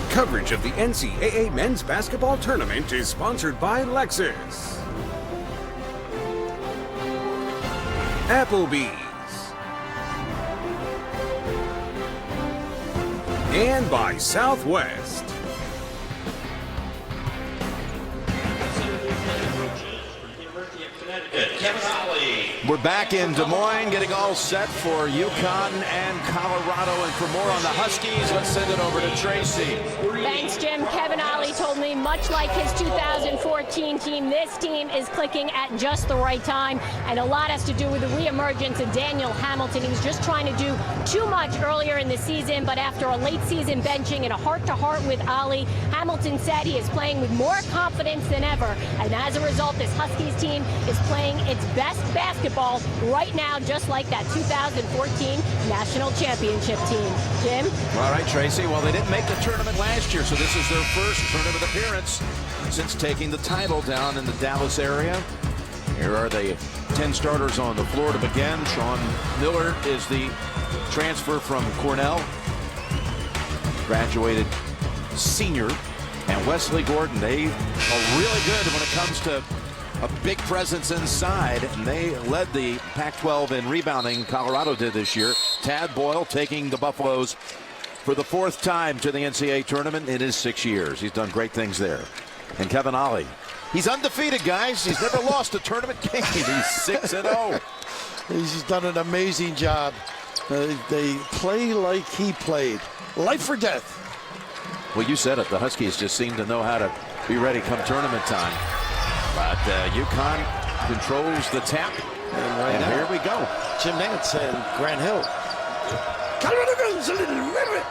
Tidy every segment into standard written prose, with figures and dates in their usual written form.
Coverage of the NCAA men's basketball tournament is sponsored by Lexus, Applebee's, and by Southwest. Kevin Ollie. We're back in Des Moines, getting all set for UConn and Colorado. And for more on the Huskies, let's send it over to Tracy. Thanks, Jim. Kevin Ollie told me, much like his 2014 team, this team is clicking at just the right time. And a lot has to do with the reemergence of Daniel Hamilton. He was just trying to do too much earlier in the season, but after a late season benching and a heart-to-heart with Ollie, Hamilton said he is playing with more confidence than ever. And as a result, this Huskies team is playing its best basketball right now, just like that 2014 national championship team. Jim? All right, Tracy. Well, they didn't make the tournament last year, so this is their first tournament appearance since taking the title down in the Dallas area. Here are the 10 starters on the floor to begin. Sean Miller is the transfer from Cornell, graduated senior, and Wesley Gordon. They are really good when it comes to a big presence inside, and they led the Pac-12 in rebounding. Colorado did this year. Tad Boyle taking the Buffaloes for the 4th time to the NCAA tournament in his 6 years. He's done great things there. And Kevin Ollie, he's undefeated, guys. He's never lost a tournament game. He's 6-0. He's done an amazing job. They play like he played. Life or death. Well, you said it. The Huskies just seem to know how to be ready come tournament time. But UConn controls the tap. And here we go. Jim Nance and Grant Hill. Colorado goes a little ribbit.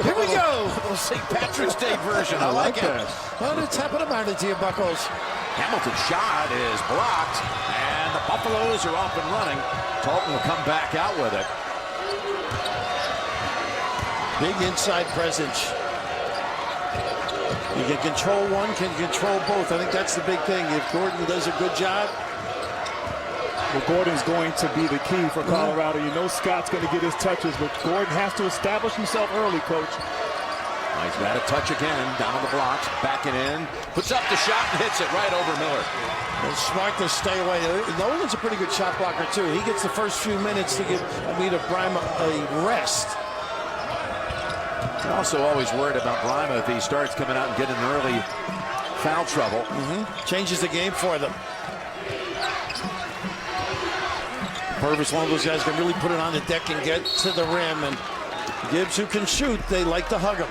Here we go. Little St. Patrick's Day version. I like it. Well, it's happening to you, Buckles. Hamilton's shot is blocked, and the Buffaloes are off and running. Talton will come back out with it. Big inside presence. You can control one, can control both. I think that's the big thing. If Gordon does a good job. Well, Gordon's going to be the key for Colorado. You know Scott's going to get his touches, but Gordon has to establish himself early, Coach. He's got a touch again, down on the blocks, backing in, puts up the shot and hits it right over Miller. It's smart to stay away. Nolan's a pretty good shot blocker, too. He gets the first few minutes to give Amita Brima a rest. Also always worried about Brima if he starts coming out and getting early foul trouble. Changes the game for them. Purvis, one of those guys can really put it on the deck and get to the rim. And Gibbs, who can shoot, they like to hug him.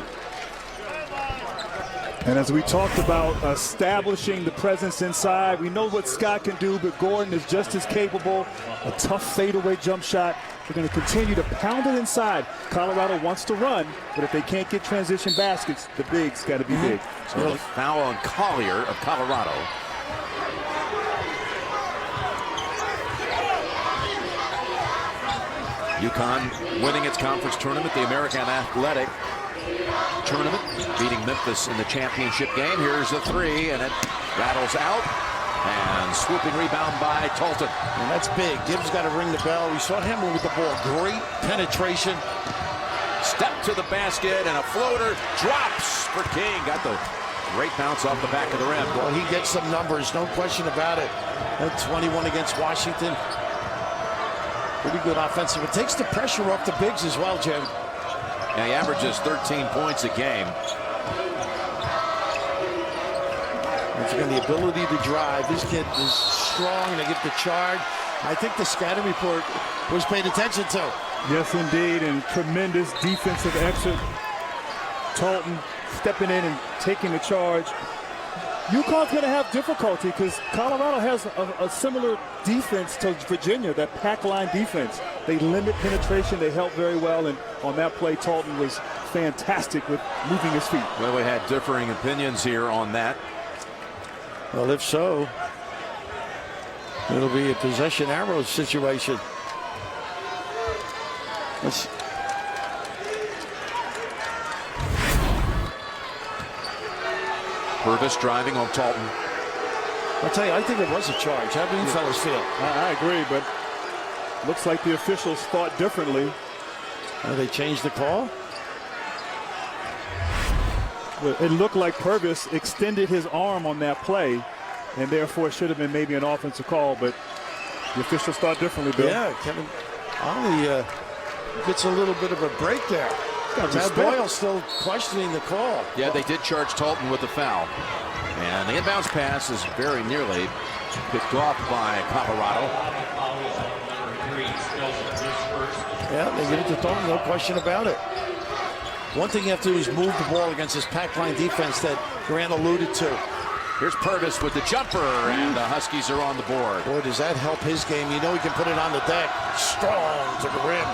And as we talked about establishing the presence inside, we know what Scott can do, but Gordon is just as capable. A tough fadeaway jump shot. They're going to continue to pound it inside. Colorado wants to run, but if they can't get transition baskets, the big's got to be big. So the foul on Collier of Colorado. UConn winning its conference tournament, the American Athletic Tournament, beating Memphis in the championship game. Here's a three, and it rattles out. And swooping rebound by Talton. And that's big. Gibbs got to ring the bell. We saw him with the ball. Great penetration. Step to the basket, and a floater drops for King. Got the great bounce off the back of the rim. Well, he gets some numbers, no question about it. That 21 against Washington. Pretty good offensive. It takes the pressure off the bigs as well, Jim. Yeah, he averages 13 points a game. Once again, the ability to drive. This kid is strong to get the charge. I think the scouting report was paid attention to. Yes, indeed, and tremendous defensive effort. Talton stepping in and taking the charge. UConn's going to have difficulty because Colorado has a similar defense to Virginia, that pack line defense. They limit penetration. They help very well, and on that play, Talton was fantastic with moving his feet. Well, we had differing opinions here on that. Well, if so, it'll be a possession arrow situation. Let's Purvis driving on Talton. I'll tell you, I think it was a charge. How do you fellas feel? I agree, but looks like the officials thought differently. They changed the call? Well, it looked like Purvis extended his arm on that play, and therefore it should have been maybe an offensive call, but the officials thought differently, Bill. Yeah, Kevin Ollie gets a little bit of a break there. Matt Boyle still questioning the call. Yeah, they did charge Talton with the foul. And the inbounds pass is very nearly picked off by Colorado. Yeah, they get it to Talton, no question about it. One thing you have to do is move the ball against this pack line defense that Grant alluded to. Here's Purvis with the jumper, and the Huskies are on the board. Boy, does that help his game. You know he can put it on the deck. Strong to the rim.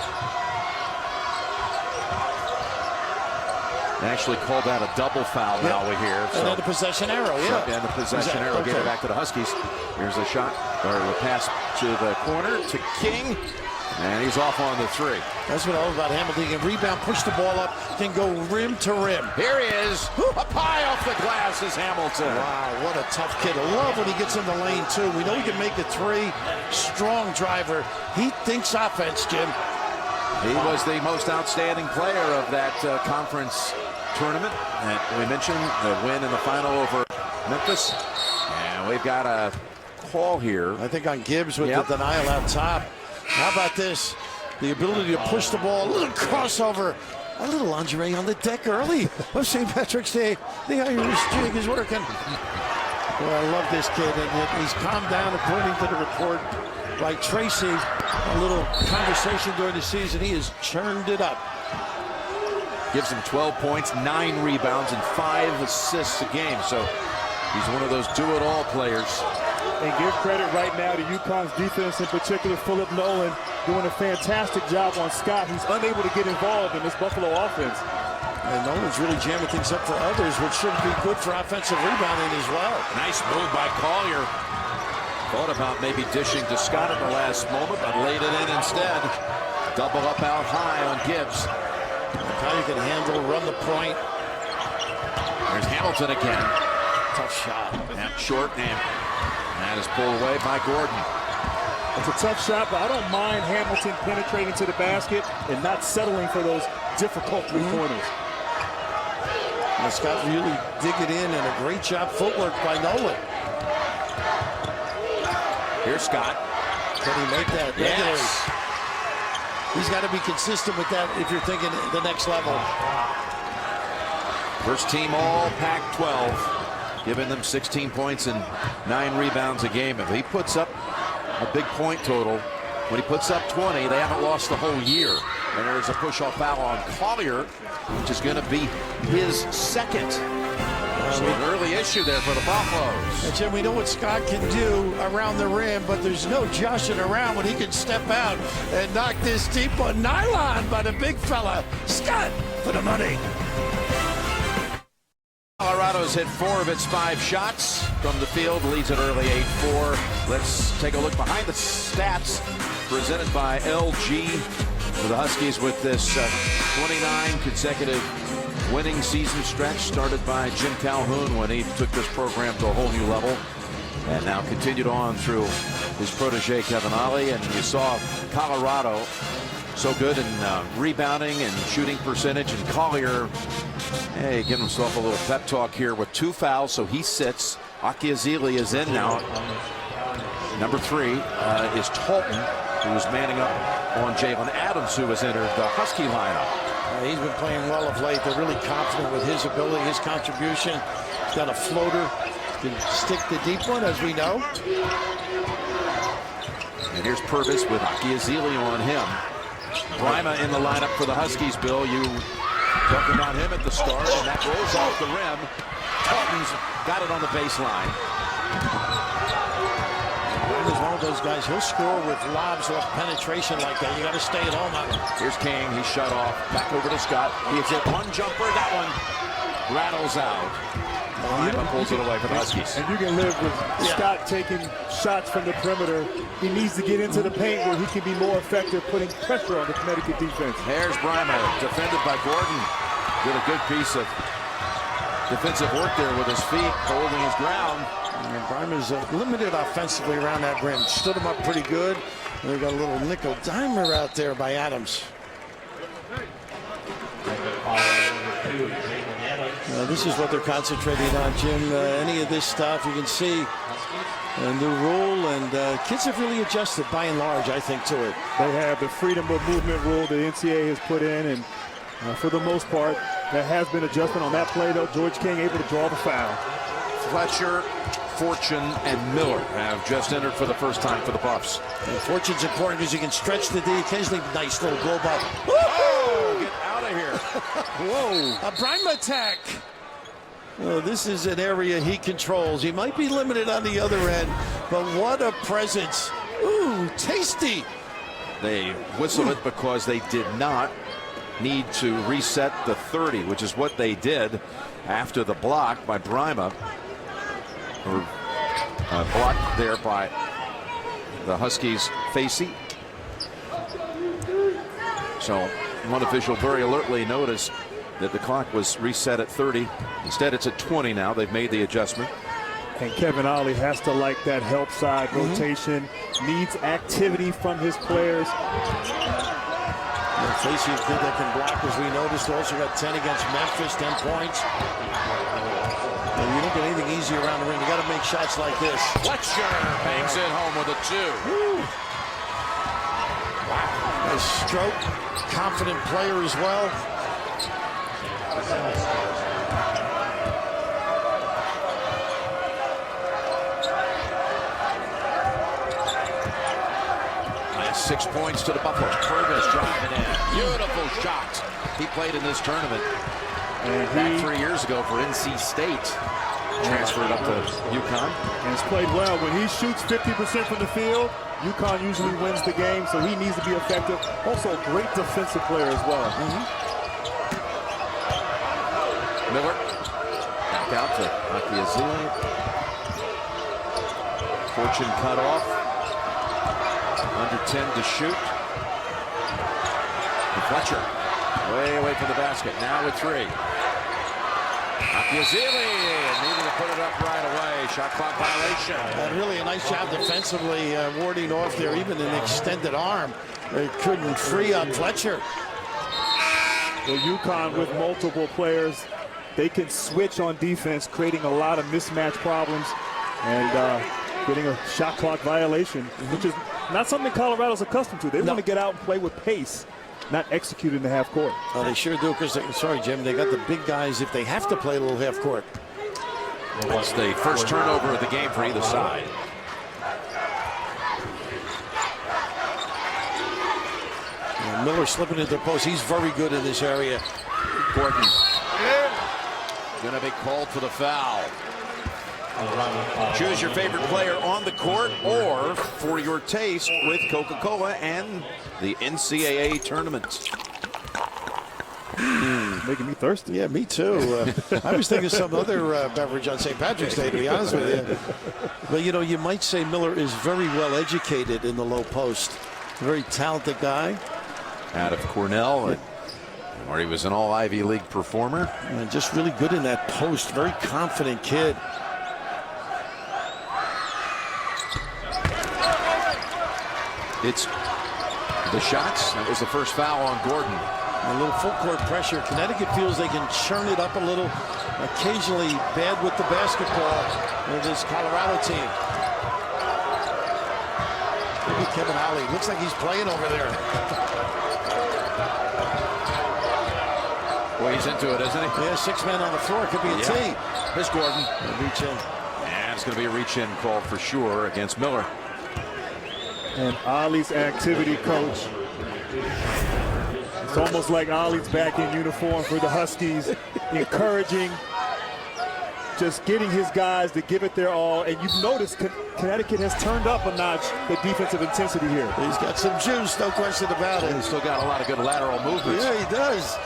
They actually called that a double foul now we hear. And then the possession arrow, yeah. And the possession arrow gave it back to the Huskies. Here's a shot, or a pass to the corner to King. And he's off on the three. That's what I love about Hamilton. He can rebound, push the ball up, can go rim to rim. Here he is. A pie off the glass is Hamilton. Wow, what a tough kid. I love when he gets in the lane, too. We know he can make a three. Strong driver. He thinks offense, Jim. He was the most outstanding player of that conference tournament. And we mentioned the win in the final over Memphis. And we've got a call here. I think on Gibbs with the denial out top. How about this? The ability to push the ball, a little crossover, a little lingerie on the deck early of St. Patrick's Day. The Irish jig is working. Well, I love this kid, and he's calmed down according to the report. Like Tracy, a little conversation during the season, he has churned it up. Gives him 12 points, 9 rebounds, and 5 assists a game. So he's one of those do-it-all players. And give credit right now to UConn's defense, in particular Philip Nolan, doing a fantastic job on Scott. He's unable to get involved in this Buffalo offense. And Nolan's really jamming things up for others, which should be good for offensive rebounding as well. Nice move by Collier. Thought about maybe dishing to Scott at the last moment, but laid it in instead. Double up out high on Gibbs. Collier can handle, run the point. There's Hamilton again. Tough shot. And short, and that is pulled away by Gordon. It's a tough shot, but I don't mind Hamilton penetrating to the basket and not settling for those difficult three-pointers. And Scott really dig it in, and a great job footwork by Nolan. Here's Scott. Can he make that regularly? He's got to be consistent with that if you're thinking the next level. First team all Pac-12, giving them 16 points and 9 rebounds a game. If he puts up a big point total, when he puts up 20, they haven't lost the whole year. And there's a push-off foul on Collier, which is going to be his second. So an early issue there for the Buffaloes. And Jim, we know what Scott can do around the rim, but there's no joshing around when he can step out and knock this deep on nylon by the big fella. Scott for the money. Colorado's hit 4 of its 5 shots from the field, leads it early 8-4. Let's take a look behind the stats presented by LG for the Huskies with this 29 consecutive winning season stretch started by Jim Calhoun when he took this program to a whole new level, and now continued on through his protege Kevin Ollie. And you saw Colorado so good in rebounding and shooting percentage, and Collier, hey, giving himself a little pep talk here with 2 fouls, so he sits. Akiazili is in now. Number 3 is Talton, who is manning up on Jalen Adams, who has entered the Husky lineup. He's been playing well of late. They're really confident with his ability, his contribution. He's got a floater, can stick the deep one, as we know. And here's Purvis with Akiazili on him. Brima in the lineup for the Huskies, Bill. You talked about him at the start, and that rolls off the rim. Talton's got it on the baseline. He's one of those guys, he'll score with lobs off penetration like that. You got to stay at home on him. Here's King, he's shut off. Back over to Scott. He hits it, one jumper, that one rattles out. Brima pulls it away for the Huskies. And you can live with Scott taking shots from the perimeter. He needs to get into the paint where he can be more effective putting pressure on the Connecticut defense. There's Brima, defended by Gordon. Did a good piece of defensive work there with his feet, holding his ground. And Brima's limited offensively around that rim. Stood him up pretty good. And they've got a little nickel dimer out there by Adams. This is what they're concentrating on, Jim. Any of this stuff, you can see a new rule, and kids have really adjusted by and large, I think, to it. They have the freedom of movement rule the NCAA has put in, and for the most part, there has been adjustment on that play, though. George King able to draw the foul. Fletcher, Fortune, and Miller have just entered for the first time for the Buffs. And Fortune's important because you can stretch the D. Occasionally, nice little globe up. Oh, get out of here. Whoa, a prime attack. Oh, this is an area he controls. He might be limited on the other end, but what a presence. Ooh, tasty. They whistled it because they did not need to reset the 30, which is what they did after the block by Brima. Or blocked there by the Huskies' Facey. So one official very alertly noticed that the clock was reset at 30. Instead, it's at 20 now. They've made the adjustment. And Kevin Ollie has to like that help side rotation. Needs activity from his players. Facey is good that can block, as we noticed. Also got 10 against Memphis, 10 points. And you don't get anything easy around the ring. You got to make shots like this. Fletcher bangs it home with a 2. Woo. Nice stroke. Confident player as well. Last 6 points to the Buffalo. Purvis driving in. Beautiful shot. He played in this tournament. And back 3 years ago for NC State. Transferred up to UConn. And he's played well. When he shoots 50% from the field, UConn usually wins the game, so he needs to be effective. Also a great defensive player as well. Miller back out to Akiazile. Fortune cut off. Under 10 to shoot. And Fletcher way away from the basket. Now with 3. Akiazile needing to put it up right away. Shot clock violation. Really a nice job defensively, warding off there. Even an extended arm. They couldn't free up Fletcher. Well, UConn with multiple players, they can switch on defense, creating a lot of mismatch problems and getting a shot clock violation, which is not something Colorado's accustomed to. They want to get out and play with pace, not execute in the half court. Oh, they sure do, because, sorry, Jim, they got the big guys if they have to play a little half court. It's the first turnover of the game for either side. And Miller slipping into the post. He's very good in this area. Gordon going to be called for the foul. Choose your favorite player on the court or for your taste with Coca-Cola and the NCAA tournament. Making me thirsty. Yeah, me too. I was thinking some other beverage on St. Patrick's Day, to be honest with you. But, you know, you might say Miller is very well educated in the low post. A very talented guy. Out of Cornell, where he was an all Ivy League performer. And just really good in that post. Very confident kid. It's the shots. That was the first foul on Gordon. A little full court pressure. Connecticut feels they can churn it up a little. Occasionally bad with the basketball with this Colorado team. Look at Kevin Ollie. Looks like he's playing over there. Well, he's into it, isn't he? Yeah, 6 men on the floor. Could be a tee. Here's Gordon. Reach in. And it's going to be a reach-in call for sure against Miller. And Ollie's activity coach. It's almost like Ollie's back in uniform for the Huskies, encouraging, just getting his guys to give it their all. And you've noticed Connecticut has turned up a notch the defensive intensity here. He's got some juice, no question about it. He's still got a lot of good lateral movements. Yeah, he does.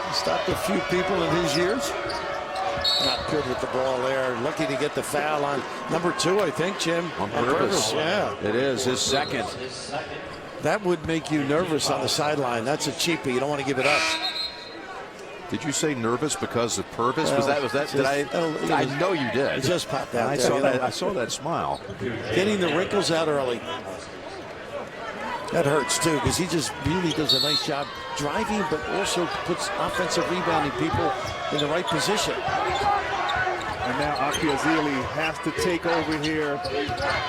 He stopped a few people in his years. Not good with the ball there. Lucky to get the foul on number 2, I think, Jim. On purpose. Yeah. It is his second. That would make you nervous on the sideline. That's a cheapie. You don't want to give it up. Did you say nervous because of purpose? Well, was that? Did I know you did. It just popped out. I saw that smile. Getting the wrinkles out early. That hurts, too, because he just really does a nice job driving, but also puts offensive rebounding people in the right position. And now Akiazili has to take over here,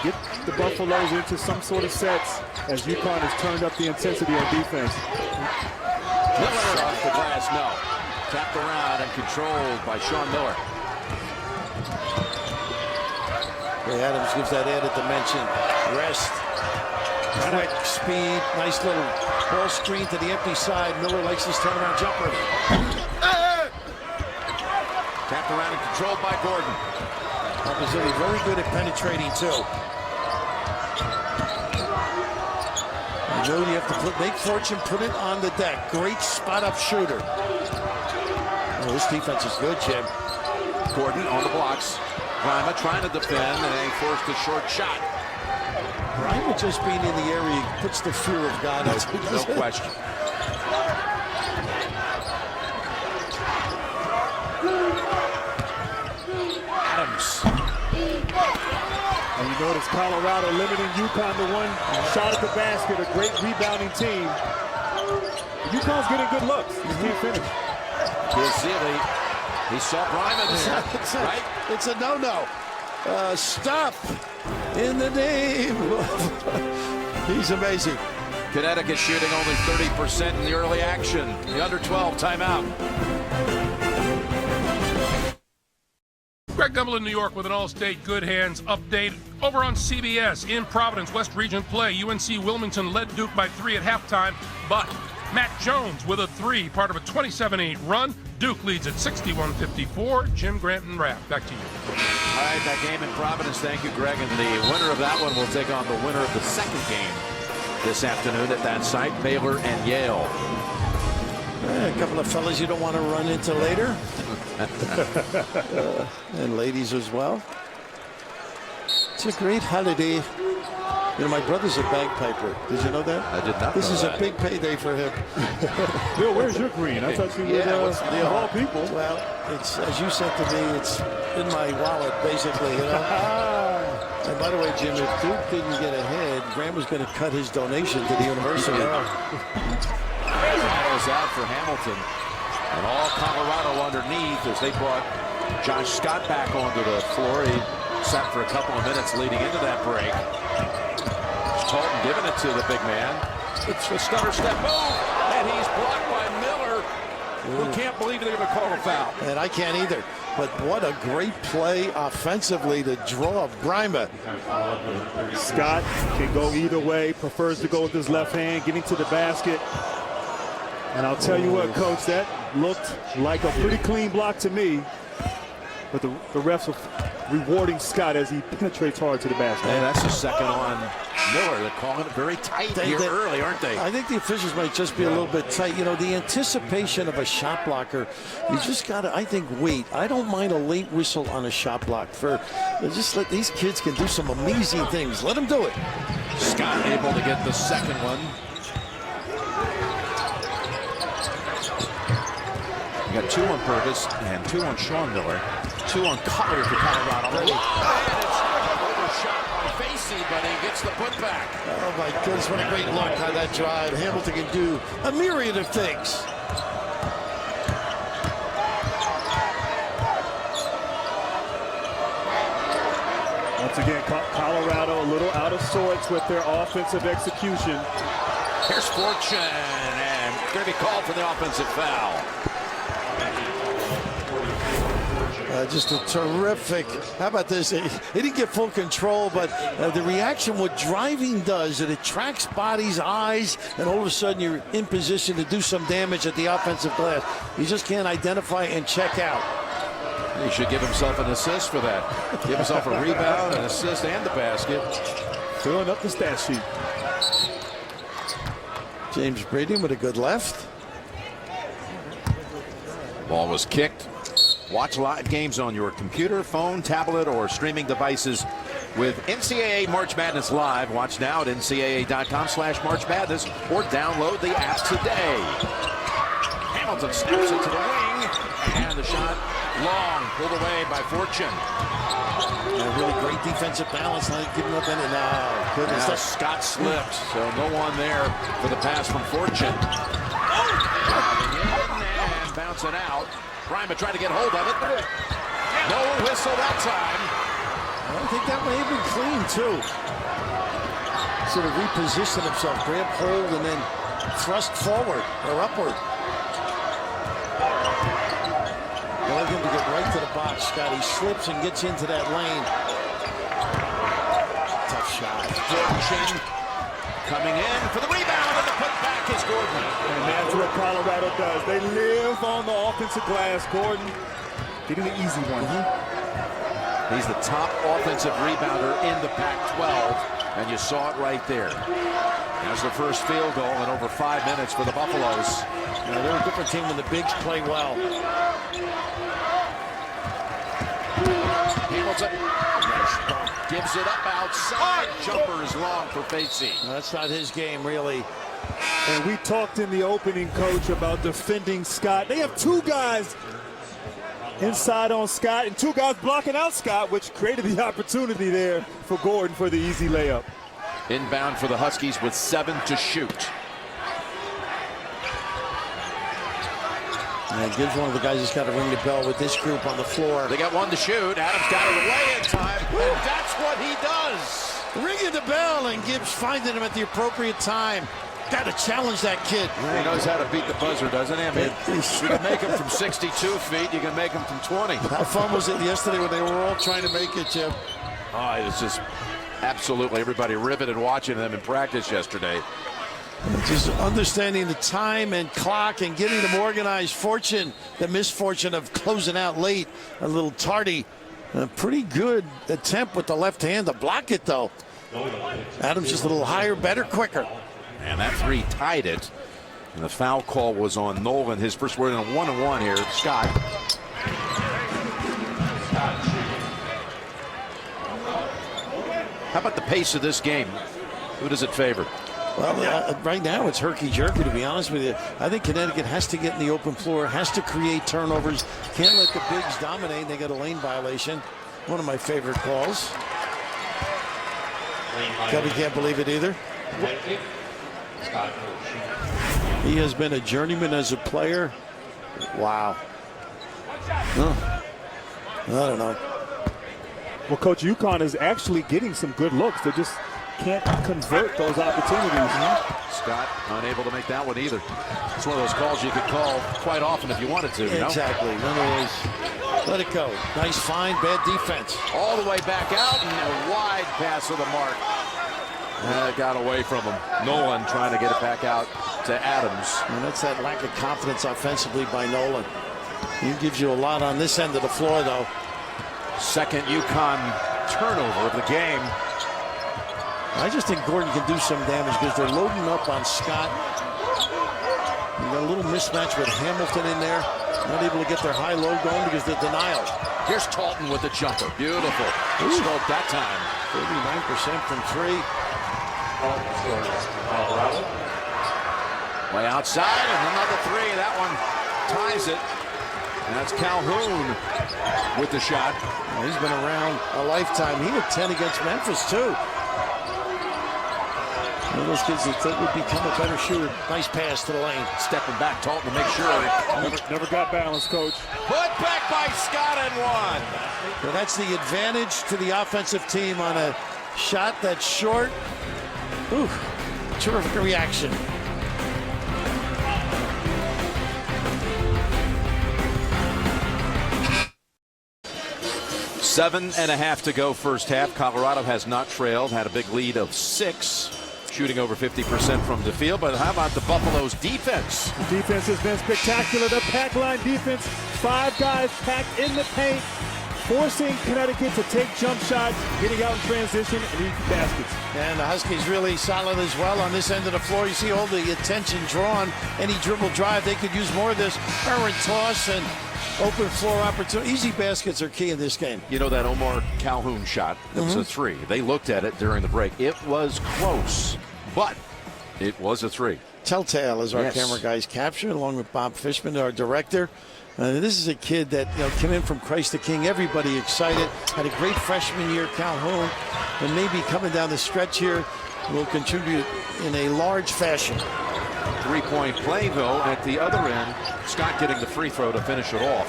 get the Buffaloes into some sort of sets as UConn has turned up the intensity on defense. Miller off the glass, no. Tapped around and controlled by Sean Miller. Ray Adams gives that added dimension. Rest, quick speed, nice little ball screen to the empty side. Miller likes his turnaround jumper. Tapped around and controlled by Gordon. Akiazili very good at penetrating too. You know you have to make Fortune put it on the deck. Great spot-up shooter. Oh, this defense is good, Jim. Gordon on the blocks. Grima trying to defend, and they forced a short shot. Grima just being in the area puts the fear of God. No question. Adams. And you notice Colorado limiting UConn to one shot at the basket, a great rebounding team. UConn's getting good looks. He can't finish. Gazili, he saw Grima there, right? It's a no-no. Stop in the name. He's amazing. Connecticut shooting only 30% in the early action. The under-12 timeout. Greg Gumbel in New York with an All-State Good Hands update. Over on CBS, in Providence, West Region play, UNC Wilmington led Duke by 3 at halftime, but Matt Jones with a 3, part of a 27-8 run. Duke leads at 61-54. Jim Grant and Rapp, back to you. All right, that game in Providence. Thank you, Greg. And the winner of that one will take on the winner of the second game this afternoon at that site, Baylor and Yale. A couple of fellas you don't want to run into later. And ladies as well. It's a great holiday. You know, my brother's a bagpiper. Did you know that? I did not This know is that. a big payday for him. Bill, where's your green? I thought you were what's the deal? of all people. Well, it's, as you said to me, it's in my wallet, basically, you know. And by the way, Jim, if Duke didn't get ahead, Graham was going to cut his donation to the university. Battles out for Hamilton. And all Colorado underneath as they brought Josh Scott back onto the floor. He sat for a couple of minutes leading into that break. Talton giving it to the big man. It's a stutter step move, and he's blocked by Miller, who can't believe they're going to call a foul. And I can't either. But what a great play offensively to draw Grima. Scott can go either way, prefers to go with his left hand, getting to the basket. And I'll tell you what, Coach, that looked like a pretty clean block to me. But the refs are rewarding Scott as he penetrates hard to the basket. And that's the second on Miller. They're calling it very tight here early, aren't they? I think the officials might just be a little bit tight. You know, the anticipation of a shot blocker, you just got to, I think, wait. I don't mind a late whistle on a shot block. Just let these kids can do some amazing things. Let them do it. Scott able to get the second one. You got 2 on Purvis and 2 on Sean Miller. 2 on Collier for Colorado. And it's overshot by Facey, but he gets the putback. Oh, my goodness, what a great look on that drive. Hamilton can do a myriad of things. Once again, Colorado a little out of sorts with their offensive execution. Here's Fortune, and going to be called for the offensive foul. Just a terrific, how about this? He didn't get full control, but the reaction, what driving does, it attracts bodies, eyes, and all of a sudden you're in position to do some damage at the offensive glass. You just can't identify and check out. He should give himself an assist for that. Give himself a rebound, an assist, and the basket. Filling up the stat sheet. James Brady with a good left. Ball was kicked. Watch live games on your computer, phone, tablet, or streaming devices with NCAA March Madness Live. Watch now at ncaa.com/March Madness or download the app today. Hamilton snaps it to the wing, and the shot Long, pulled away by Fortune. A really great defensive balance, not giving up any. No, goodness. Now Scott slipped, so no one there for the pass from Fortune. Driving in and bouncing out. Bryma tried to get hold of it. No whistle that time. I think that may have been clean, too. Sort of reposition himself, grab hold, and then thrust forward or upward. Let him to get right to the box, Scott. He slips and gets into that lane. Tough shot. Fortune coming in for the rebound, and the putback is Gordon. And that's what Colorado does. They live on the offensive glass. Gordon getting the easy one. He's the top offensive rebounder in the Pac-12, and you saw it right there. That's the first field goal in over 5 minutes for the Buffaloes. You know, they're a different team when the bigs play well. Hamilton gives it up outside. Jumper is long for Facey. No, that's not his game, really. And we talked in the opening, Coach, about defending Scott. They have two guys inside on Scott and two guys blocking out Scott, which created the opportunity there for Gordon for the easy layup. Inbound for the Huskies with 7 to shoot. And Gibbs, one of the guys that's got to ring the bell with this group on the floor. They got 1 to shoot. Adams got it away in time, and that's what he does. Ringing the bell, and Gibbs finding him at the appropriate time. Got to challenge that kid. He knows how to beat the buzzer, doesn't he? I mean, you can make him from 62 feet. You can make him from 20. How fun was it yesterday when they were all trying to make it, Jim? Oh, it was just absolutely everybody riveted watching them in practice yesterday. Just understanding the time and clock and getting them organized. Fortune, the misfortune of closing out late, a little tardy. A pretty good attempt with the left hand to block it, though. Adams just a little higher, better, quicker. And that 3 tied it. And the foul call was on Nolan. His first word in a 1-on-1 here. Scott. How about the pace of this game? Who does it favor? Well, right now it's herky-jerky, to be honest with you. I think Connecticut has to get in the open floor, has to create turnovers, can't let the bigs dominate. They got a lane violation. One of my favorite calls. Cubby can't believe it either. He has been a journeyman as a player. Wow. Huh. I don't know. Well, Coach, UConn is actually getting some good looks. They just can't convert those opportunities. Scott unable to make that one either. It's one of those calls you could call quite often if you wanted to. You know? Exactly. Let it go. Nice find, bad defense. All the way back out and a wide pass to the mark. Got away from him. Nolan trying to get it back out to Adams. And that's that lack of confidence offensively by Nolan. He gives you a lot on this end of the floor, though. Second UConn turnover of the game. I just think Gordon can do some damage because they're loading up on Scott. You got a little mismatch with Hamilton in there. Not able to get their high-low going because of the denial. Here's Talton with the jumper. Beautiful. Stroke that time. 39% from 3. Way outside and another 3. That one ties it. And that's Calhoun with the shot. Well, he's been around a lifetime. He had 10 against Memphis, too. One of those kids that would become a better shooter. Nice pass to the lane. Stepping back, Talton to make sure. Never got balance, Coach. Put back by Scott and 1. So that's the advantage to the offensive team on a shot that's short. Ooh, terrific reaction. Seven and a half to go first half. Colorado has not trailed, had a big lead of 6. Shooting over 50% from the field, but how about the Buffaloes' defense? The defense has been spectacular. The pack line defense, 5 guys packed in the paint, forcing Connecticut to take jump shots, getting out in transition, and eat baskets. And the Huskies really solid as well on this end of the floor. You see all the attention drawn. Any dribble drive, they could use more of this errant toss and open floor opportunity. Easy baskets are key in this game. You know that Omar Calhoun shot? That was a 3. They looked at it during the break. It was close, but it was a 3. Telltale, as our camera guys capture, along with Bob Fishman, our director. This is a kid that came in from Christ the King. Everybody excited. Had a great freshman year, Calhoun, and maybe coming down the stretch here will contribute in a large fashion. Three-point play, though, at the other end. Scott getting the free throw to finish it off.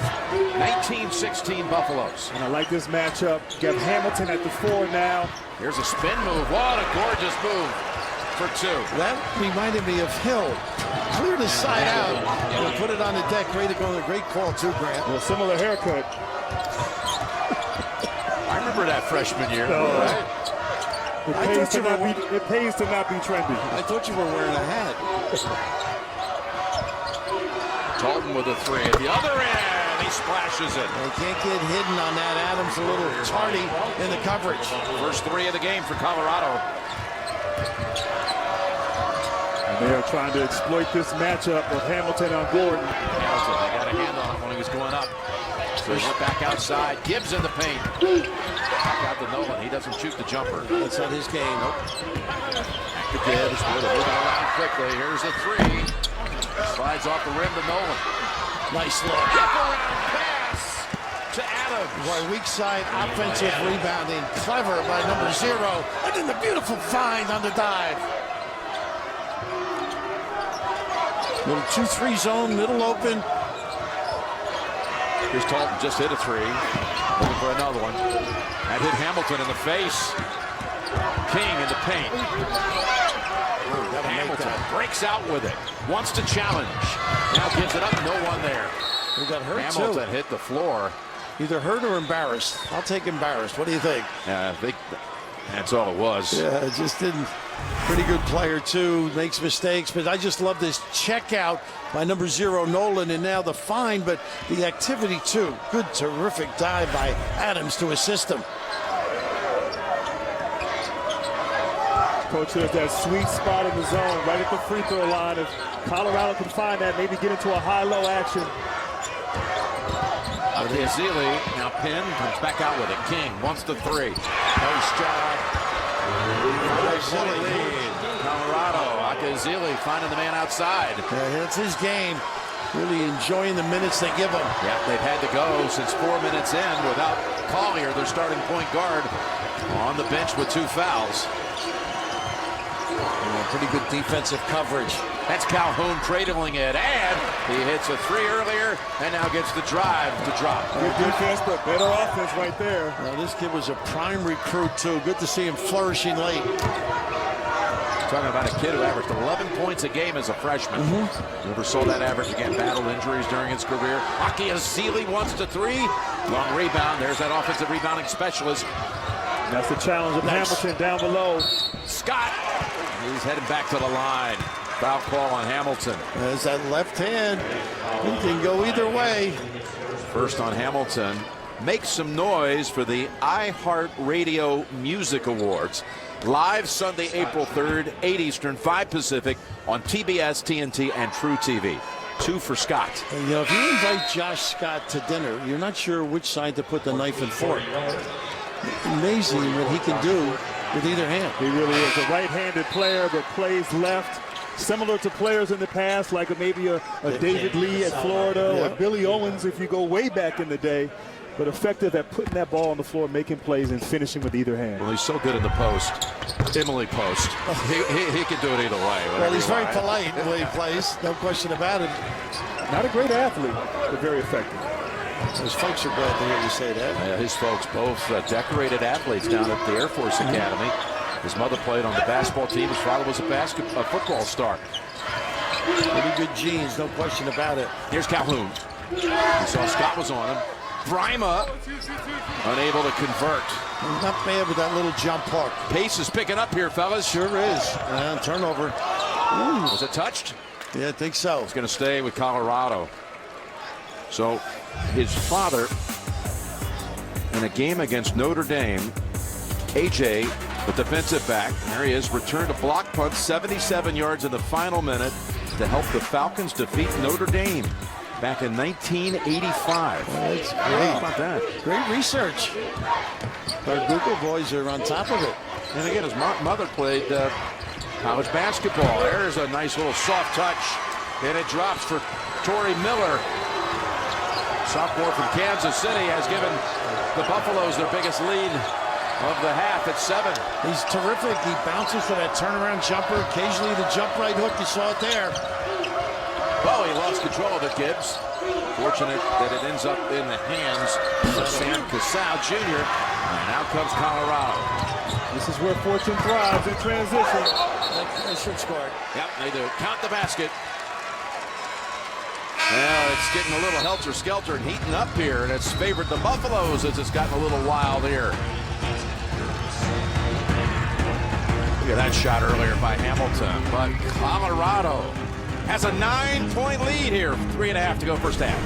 19-16 Buffaloes. And I like this matchup. You got Hamilton at the 4 now. Here's a spin move. What a gorgeous move for 2. That reminded me of Hill. Cleared his side out and put it on the deck. Ready to go. A great call, too, Grant. Well, similar haircut. I remember that freshman year. Right? It pays to not be trendy. I thought you were wearing a hat. Talton with a 3 at the other end. He splashes it. They can't get hidden on that. Adams a little tardy in the coverage. First 3 of the game for Colorado. And they are trying to exploit this matchup of Hamilton on Gordon. Hamilton, they got a hand on him when he was going up. So he went back outside. Gibbs in the paint. Back out to Nolan. He doesn't shoot the jumper. That's not his game. Nope. The Gibbs moving around quickly. Here's a 3. Slides off the rim to Nolan. Nice look. Around pass to Adams. Boy, weak side offensive rebounding. Clever by number 0. And then the beautiful find on the dive. Little 2-3 zone, middle open. Here's Talton, just hit a 3. Looking for another one. That hit Hamilton in the face. King in the paint. Hamilton breaks out with it. Wants to challenge. Now gives it up. No one there. He got hurt Hamilton too. hit the floor. Either hurt or embarrassed. I'll take embarrassed. What do you think? I think that's all it was. Yeah, it just didn't. Pretty good player too. Makes mistakes, but I just love this check out by number 0 Nolan, and now the find, but the activity too. Good, terrific dive by Adams to assist him. Coach, there's that sweet spot in the zone right at the free throw line. If Colorado can find that, maybe get into a high-low action. Akiyazili now pinned, comes back out with it. King wants the 3. Nice job. Colorado, Akiyazili finding the man outside. Yeah, that's his game. Really enjoying the minutes they give him. Yeah, they've had to go since 4 minutes in without Collier, their starting point guard, on the bench with 2 fouls. Pretty good defensive coverage. That's Calhoun cradling it, and he hits a 3 earlier, and now gets the drive to drop. Good defense, but better offense right there. Now, this kid was a prime recruit, too. Good to see him flourishing late. Talking about a kid who averaged 11 points a game as a freshman. Never saw that average again. Battled injuries during his career. Akiyazili wants the 3. Long rebound. There's that offensive rebounding specialist. That's the challenge of Hamilton down below. Scott. He's heading back to the line. Foul call on Hamilton. There's that left hand. He can go either way. First on Hamilton. Make some noise for the iHeartRadio Music Awards. Live Sunday, April 3rd, 8 Eastern, 5 Pacific on TBS, TNT, and True TV. 2 for Scott. And, if you invite Josh Scott to dinner, you're not sure which side to put the knife and fork. Amazing what he can do with either hand. He really is a right-handed player, but plays left. Similar to players in the past, like maybe a David Lee at Florida or Billy Owens if you go way back in the day. But effective at putting that ball on the floor, making plays, and finishing with either hand. Well, he's so good in the post. Emily post. He can do it either way. Well, he's very polite the way he plays. No question about it. Not a great athlete, but very effective. His folks are glad to hear you say that. Yeah, his folks, both decorated athletes down at the Air Force Academy. His mother played on the basketball team. His father was a football star. Pretty good genes, no question about it. Here's Calhoun. You saw Scott was on him. Brima unable to convert. He's not bad with that little jump hook. Pace is picking up here, fellas. Sure is. And turnover. Ooh. Was it touched? Yeah, I think so. It's going to stay with Colorado. So his father, in a game against Notre Dame, AJ, the defensive back, there he is, returned a block punt 77 yards in the final minute to help the Falcons defeat Notre Dame back in 1985. Well, that's great. How about that? Great research. Our Google boys are on top of it. And again, his mother played College basketball. There's a nice little soft touch, and it drops for Torrey Miller. Sophomore from Kansas City has given the Buffaloes their biggest lead of the half at 7. He's terrific. He bounces for that turnaround jumper. Occasionally the jump right hook. You saw it there. Oh, he lost control of it, Gibbs. Fortunate that it ends up in the hands of Sam Cassell Jr. And out comes Colorado. This is where fortune thrives in transition. They should score. Yep, they do. Count the basket. Well, it's getting a little helter-skelter and heating up here, and it's favored the Buffaloes as it's gotten a little wild here. Look at that shot earlier by Hamilton, but Colorado has a 9-point lead here. 3.5 to go first half.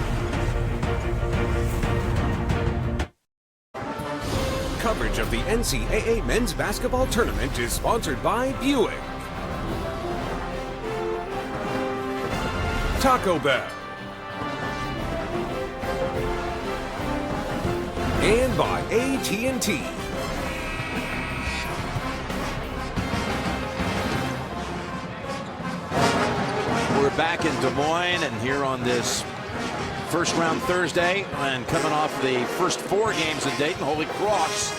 Coverage of the NCAA men's basketball tournament is sponsored by Buick, Taco Bell, and by AT&T. We're back in Des Moines and here on this first round Thursday, and coming off the first 4 games in Dayton. Holy Cross,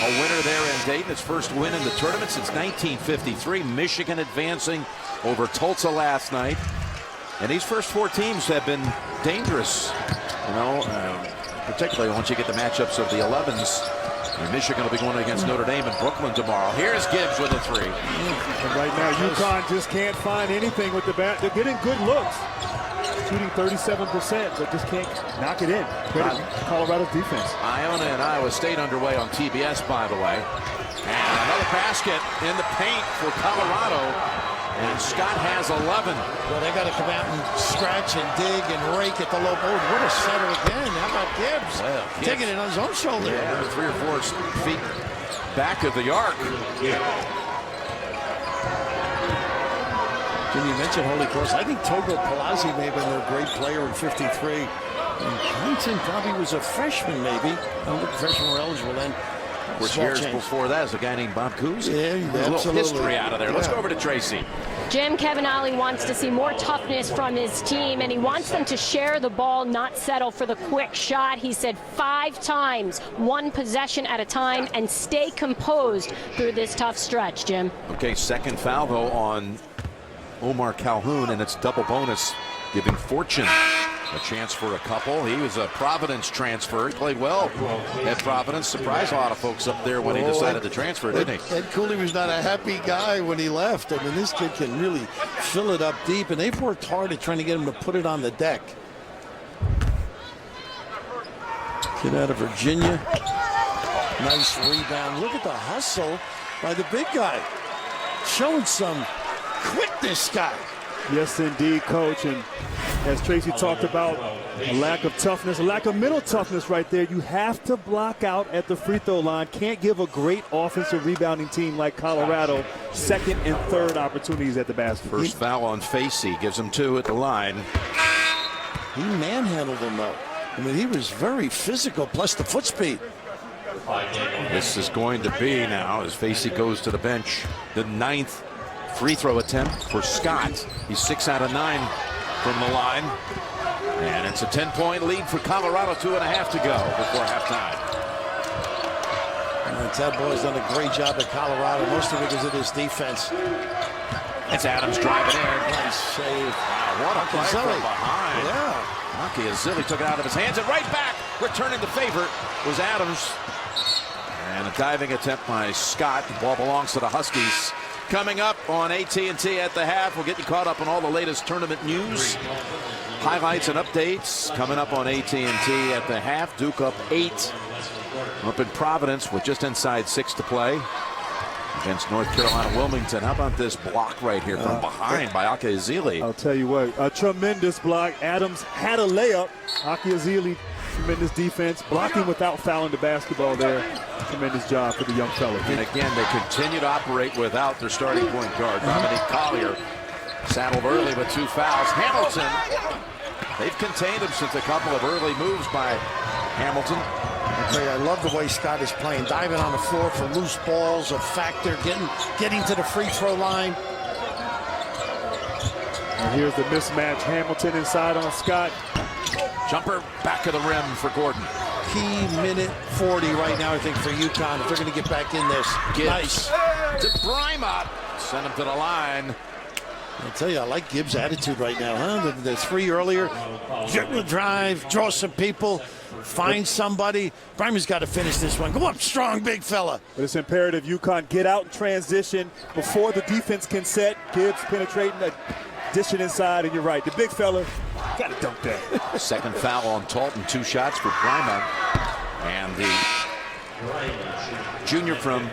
a winner there in Dayton. Its first win in the tournament since 1953. Michigan advancing over Tulsa last night. And these first 4 teams have been dangerous, you know, particularly once you get the matchups of the 11s. And Michigan will be going against Notre Dame in Brooklyn tomorrow. Here's Gibbs with a 3. And right now, UConn just can't find anything with the bat. They're getting good looks. Shooting 37%, but just can't knock it in. Credit Colorado's defense. Iona and Iowa State underway on TBS, by the way. And another basket in the paint for Colorado. And Scott has 11. Well, they got to come out and scratch and dig and rake at the low board. What a setter again. How about Gibbs? Well, taking it on his own shoulder. Yeah, 3 or 4 feet back of the arc. Can you mention Holy Cross? I think Togo Palazzi may have been their great player in 53. And Clinton probably was a freshman, maybe. I don't think freshmen were eligible then. Of course, years before that is a guy named Bob Cousy. Yeah, a little history out of there. Let's go over to Tracy. Jim, Kevin Ollie wants to see more toughness from his team, and he wants them to share the ball, not settle for the quick shot. He said 5 times, 1 possession at a time, and stay composed through this tough stretch, Jim. Okay, second foul, though, on Omar Calhoun, and it's double bonus, giving Fortune a chance for a couple. He was a Providence transfer. He played well at Providence. Surprised a lot of folks up there when he decided to transfer, didn't he? Ed Cooley was not a happy guy when he left. I mean, this kid can really fill it up deep, and they've worked hard at trying to get him to put it on the deck. Kid out of Virginia. Nice rebound. Look at the hustle by the big guy. Showing some quickness, guy. Yes, indeed, Coach. And as Tracy talked about, a lack of toughness, a lack of mental toughness right there. You have to block out at the free throw line. Can't give a great offensive rebounding team like Colorado second and third opportunities at the basket. First foul on Facey, gives him 2 at the line. He manhandled him, though. I mean, he was very physical, plus the foot speed. This is going to be now, as Facey goes to the bench, the 9th free throw attempt for Scott. He's 6 out of 9 from the line. And it's a 10-point lead for Colorado, 2.5 to go before halftime. And Ted Boy's done a great job at Colorado, mostly because of his defense. It's Adams driving in. Nice save. Wow, what a play from behind. Yeah. Aki Azili took it out of his hands and right back. Returning the favor was Adams. And a diving attempt by Scott. The ball belongs to the Huskies. Coming up on AT&T at the half, we'll get you caught up on all the latest tournament news, highlights and updates. Coming up on AT&T at the half, Duke up 8 up in Providence with just inside 6 to play against North Carolina Wilmington. How about this block right here from behind by Aki Azili? I'll tell you what, a tremendous block. Adams had a layup. Aki Azili, tremendous defense, blocking without fouling the basketball there. Tremendous job for the young fella. And again, they continue to operate without their starting point guard, Dominique Collier. Saddled early with 2 fouls. Hamilton, they've contained him since a couple of early moves by Hamilton. I love the way Scott is playing, diving on the floor for loose balls, a factor, getting to the free throw line. And here's the mismatch. Hamilton inside on Scott. Jumper back of the rim for Gordon. Key minute 40 right now, I think, for UConn, if they're going to get back in this. Gibbs Nice. to Brima. Send him to the line. I'll tell you, I like Gibbs' attitude right now, huh? The three earlier, dribble drive, draw some people, find somebody. Brima's got to finish this one. Go up strong, big fella. But it's imperative UConn get out in transition before the defense can set. Gibbs penetrating, dishing inside, and you're right. The big fella got to dunk that. Second foul on Talton. 2 shots for Brima. And the junior from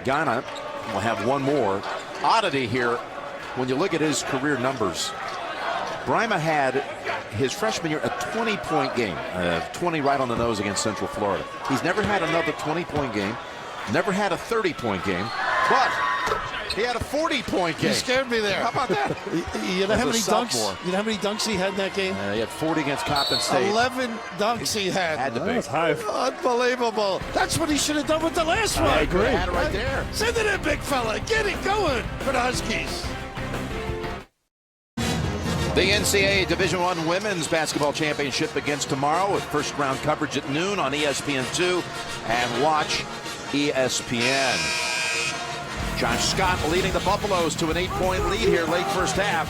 Ghana will have one more. Oddity here, when you look at his career numbers, Brima had his freshman year a 20-point game, 20 right on the nose against Central Florida. He's never had another 20-point game, never had a 30-point game, but he had a 40-point game. You scared me there. How about that? You know how many dunks? sophomore. You know how many dunks he had in that game? He had 40 against Coppin State. 11 dunks he had. Had to be. That's high. Unbelievable. That's what he should have done with the last one. I agree. Had it right there. Send it in, big fella. Get it going for the Huskies. The NCAA Division I Women's Basketball Championship begins tomorrow with first-round coverage at noon on ESPN2 and watch ESPN. Josh Scott leading the Buffaloes to an 8-point lead here late first half.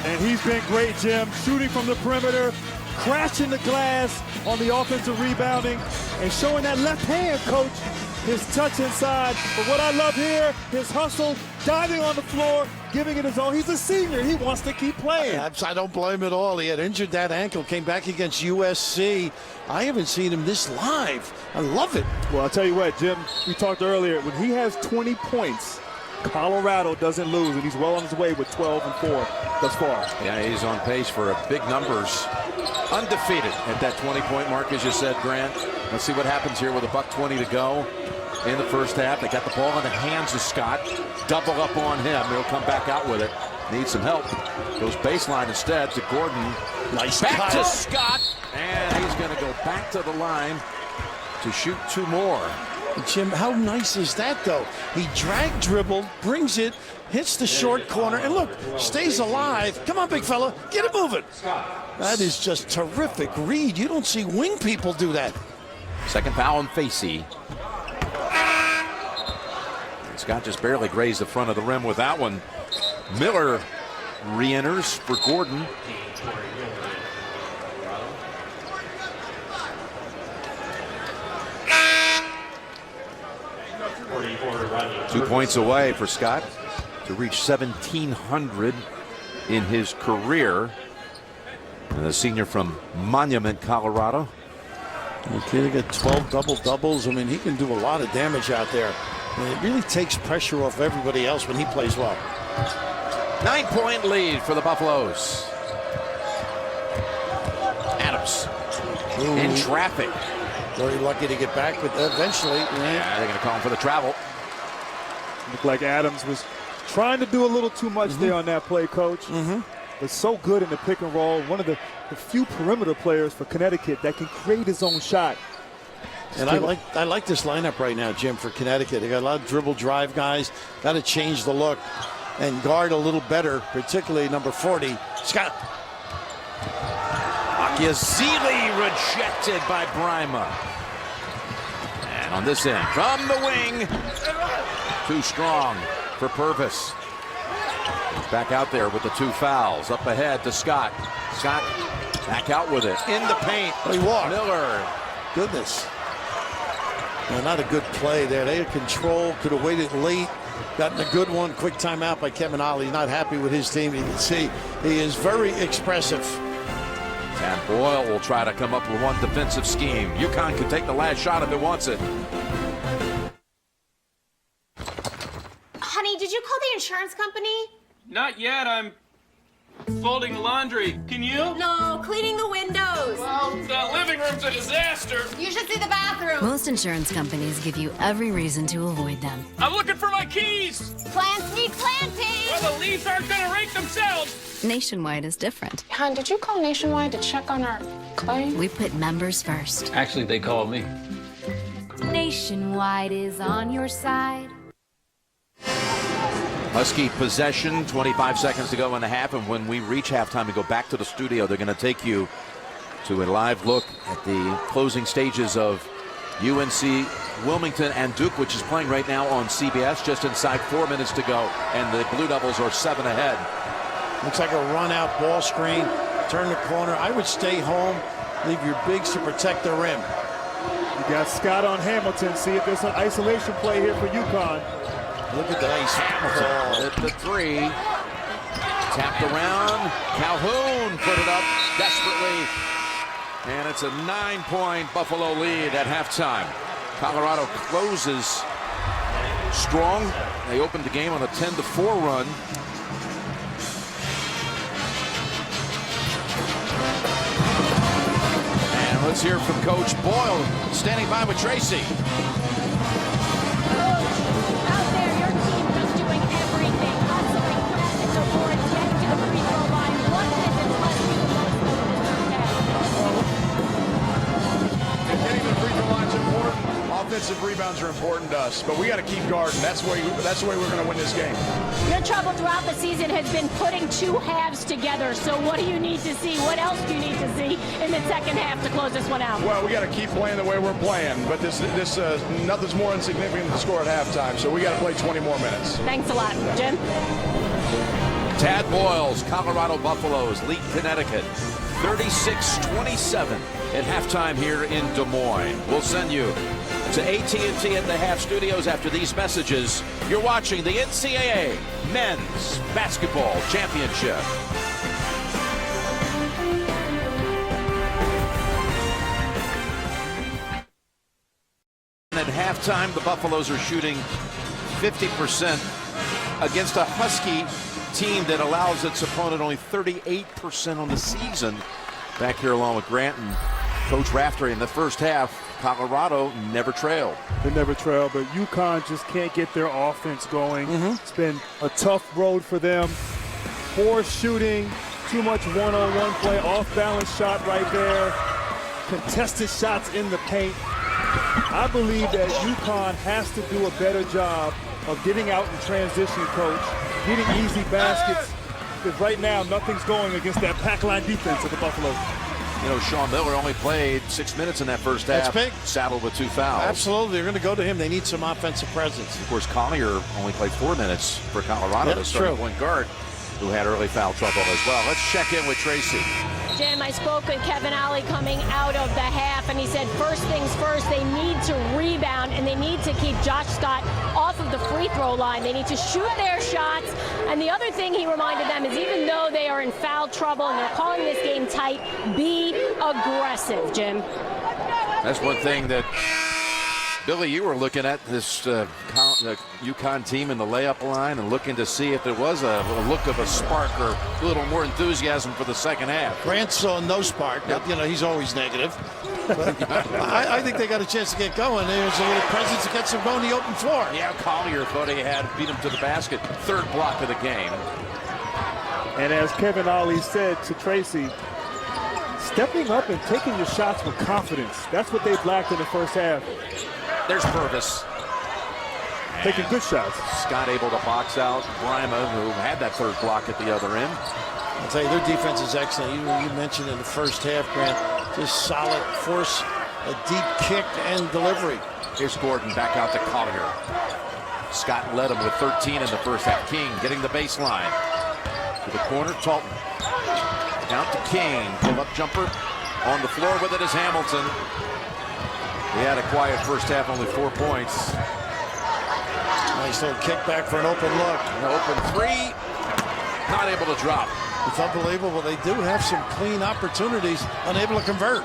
And he's been great, Jim, shooting from the perimeter, crashing the glass on the offensive rebounding, and showing that left hand, coach, his touch inside. But what I love here, his hustle, diving on the floor, giving it his all. He's a senior. He wants to keep playing. I don't blame him at all. He had injured that ankle, came back against USC. I haven't seen him this live. I love it. Well, I'll tell you what, Jim, we talked earlier, when he has 20 points, Colorado doesn't lose, and he's well on his way with 12 and 4 thus far. Yeah, he's on pace for big numbers. Undefeated at that 20-point mark, as you said, Grant. Let's see what happens here with $1:20 to go in the first half. They got the ball in the hands of Scott. Double up on him. He'll come back out with it. Needs some help. Goes baseline instead to Gordon. Nice back cut. to Scott. And he's going to go back to the line to shoot 2 more. Jim, how nice is that, though? He dribbled, brings it, hits the short corner, and look, stays alive. Come on, big fella, get it moving. That is just terrific read. You don't see wing people do that. Second foul on Facey. Scott just barely grazed the front of the rim with that one. Miller re-enters for Gordon. Two points away for Scott to reach 1,700 in his career. And the senior from Monument, Colorado. Okay, they got 12 double-doubles. I mean, he can do a lot of damage out there. And it really takes pressure off everybody else when he plays well. 9-point lead for the Buffaloes. Adams in traffic. Very lucky to get back, but eventually. Yeah, they're going to call him for the travel. Looked like Adams was trying to do a little too much there on that play, Coach. But so good in the pick and roll. One of the few perimeter players for Connecticut that can create his own shot. And I like this lineup right now, Jim, for Connecticut. They got a lot of dribble drive guys. Got to change the look and guard a little better, particularly number 40, Scott. Akiazili rejected by Brima. And on this end, from the wing, too strong for Purvis. Back out there with the 2 fouls. Up ahead to Scott. Scott back out with it. In the paint. He walked. Miller. Goodness. No, not a good play there. They had control. Could have waited late. Gotten a good one. Quick timeout by Kevin Ollie. Not happy with his team. You can see he is very expressive. And Boyle will try to come up with one defensive scheme. UConn can take the last shot if it wants it. Honey, did you call the insurance company? Not yet. I'm folding laundry. Can you? No, cleaning the windows. Well, the living room's a disaster. You should see the bathroom. Most insurance companies give you every reason to avoid them. I'm looking for my keys. Plants need planting. Well, the leaves aren't going to rake themselves. Nationwide is different. Hon, did you call Nationwide to check on our claim? We put members first. Actually, they called me. Nationwide is on your side. Husky possession, 25 seconds to go in the half, and when we reach halftime and go back to the studio, they're going to take you to a live look at the closing stages of UNC Wilmington and Duke, which is playing right now on CBS, just inside 4 minutes to go, and the Blue Devils are 7 ahead. Looks like a run-out ball screen, turn the corner. I would stay home, leave your bigs to protect the rim. You got Scott on Hamilton. See if there's an isolation play here for UConn. Look at the nice ball. At the three. Tapped around. Calhoun put it up desperately. And it's a 9-point Buffalo lead at halftime. Colorado closes strong. They opened the game on a 10-4 run. And let's hear from Coach Boyle standing by with Tracy. Offensive rebounds are important to us, but we got to keep guarding. That's the way we're going to win this game. Your trouble throughout the season has been putting two halves together. So what do you need to see? What else do you need to see in the second half to close this one out? Well, we got to keep playing the way we're playing, but this nothing's more insignificant than the score at halftime. So we got to play 20 more minutes. Thanks a lot, Jim. Tad Boyle's Colorado Buffaloes lead Connecticut 36-27 at halftime here in Des Moines. We'll send you to AT&T at the half studios after these messages. You're watching the NCAA Men's Basketball Championship. At halftime, the Buffaloes are shooting 50% against a Husky team that allows its opponent only 38% on the season. Back here along with Grant and Coach Raftery in the first half. Colorado never trailed. They never trailed, but UConn just can't get their offense going. It's been a tough road for them. Poor shooting, too much one-on-one play, off-balance shot right there, contested shots in the paint. I believe that UConn has to do a better job of getting out in transition, Coach, getting easy baskets, because right now nothing's going against that pack line defense of the Buffalo. You know, Sean Miller only played 6 minutes in that first half. That's big. Saddled with 2 fouls. Absolutely. They're going to go to him. They need some offensive presence. Of course, Collier only played 4 minutes for Colorado, the starting point guard, who had early foul trouble as well. Let's check in with Tracy. Jim, I spoke with Kevin Ollie coming out of the half, and he said first things first, they need to rebound, and they need to keep Josh Scott off of the free throw line. They need to shoot their shots. And the other thing he reminded them is even though they are in foul trouble and they're calling this game tight, be aggressive, Jim. That's one thing that, Billy, you were looking at this UConn team in the layup line and looking to see if there was a look of a spark or a little more enthusiasm for the second half. Grant saw no spark, but, you know, he's always negative. But I think they got a chance to get going. There's a little presence that gets them going the open floor. Yeah, Collier thought he had beat him to the basket. Third block of the game. And as Kevin Ollie said to Tracy, stepping up and taking your shots with confidence. That's what they've lacked in the first half. There's Purvis. Taking good shots. Scott able to box out Brima, who had that third block at the other end. I'll tell you, their defense is excellent. You mentioned in the first half, Grant, just solid force, a deep kick and delivery. Here's Gordon back out to Collier. Scott led him with 13 in the first half. King getting the baseline. To the corner, Talton. Out to King. Pull-up jumper. On the floor with it is Hamilton. He had a quiet first half, only 4 points. Nice little kick back for an open look. An open three. Not able to drop. It's unbelievable. They do have some clean opportunities, unable to convert.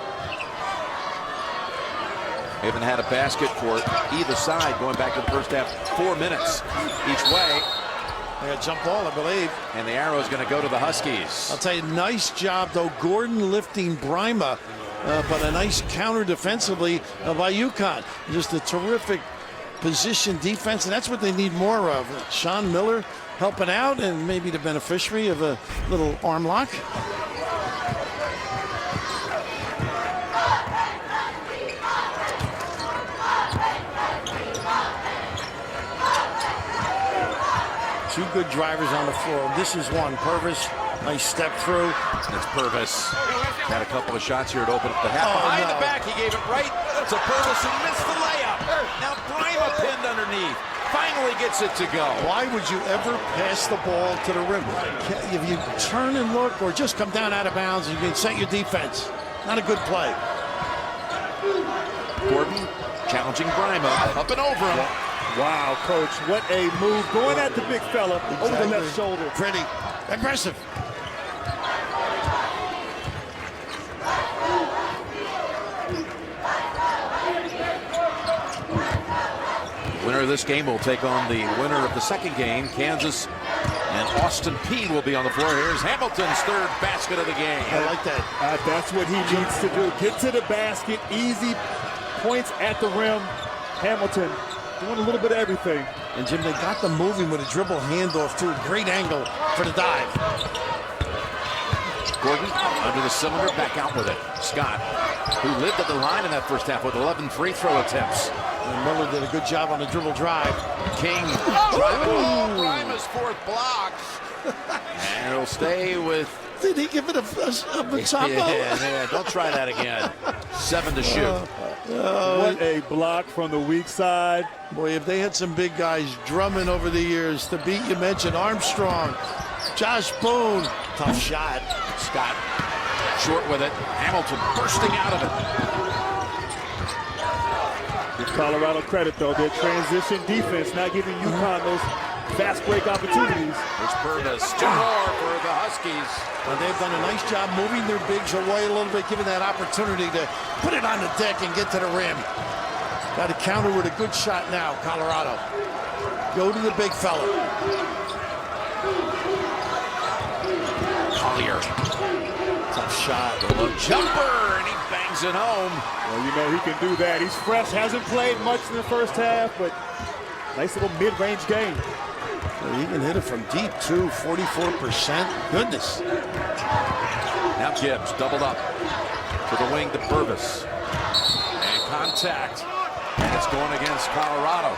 They haven't had a basket for either side going back to the first half. 4 minutes each way. They got a jump ball, I believe. And the arrow is going to go to the Huskies. I'll tell you, nice job, though, Gordon lifting Brima, but a nice counter defensively by UConn. Just a terrific position defense, and that's what they need more of. Sean Miller helping out and maybe the beneficiary of a little arm lock. Two good drivers on the floor. This is one. Purvis, nice step through. It's Purvis. Had a couple of shots here to open up the half. Behind the back, he gave it right to Purvis who missed the layup. Now Brima pinned underneath. Finally gets it to go. Why would you ever pass the ball to the rim? If you turn and look or just come down out of bounds, you can set your defense. Not a good play. Gordon challenging Brima. Up and over him. Wow, Coach, what a move. Going at the big fella over the left shoulder. Pretty aggressive. Winner of this game will take on the winner of the second game. Kansas and Austin Peay will be on the floor. Here's Hamilton's third basket of the game. I like that. That's what he needs to do. Get to the basket, easy points at the rim. Hamilton doing a little bit of everything. And Jim, they got them moving with a dribble handoff too. Great angle for the dive. Gordon under the cylinder, back out with it. Scott, who lived at the line in that first half with 11 free throw attempts. And Miller did a good job on the dribble drive. King driving. Brima's fourth block. And it'll stay with... Did he give it a chop? Yeah, don't try that again. 7 to shoot. What a block from the weak side. Boy, if they had some big guys drumming over the years, to beat, you mentioned Armstrong, Josh Boone. Tough shot. Scott short with it. Hamilton bursting out of it. Give Colorado credit, though. Their transition defense not giving UConn those fast break opportunities. There's Purvis. 2 more for the Huskies. Well, they've done a nice job moving their bigs away a little bit, giving that opportunity to put it on the deck and get to the rim. Got to counter with a good shot now, Colorado. Go to the big fella. Collier. Tough shot. The low jumper, and he bangs it home. Well, you know he can do that. He's fresh, hasn't played much in the first half, but nice little mid-range game. Well, he can hit it from deep, too, 44%. Goodness. Now Gibbs doubled up to the wing to Purvis. And contact. And it's going against Colorado.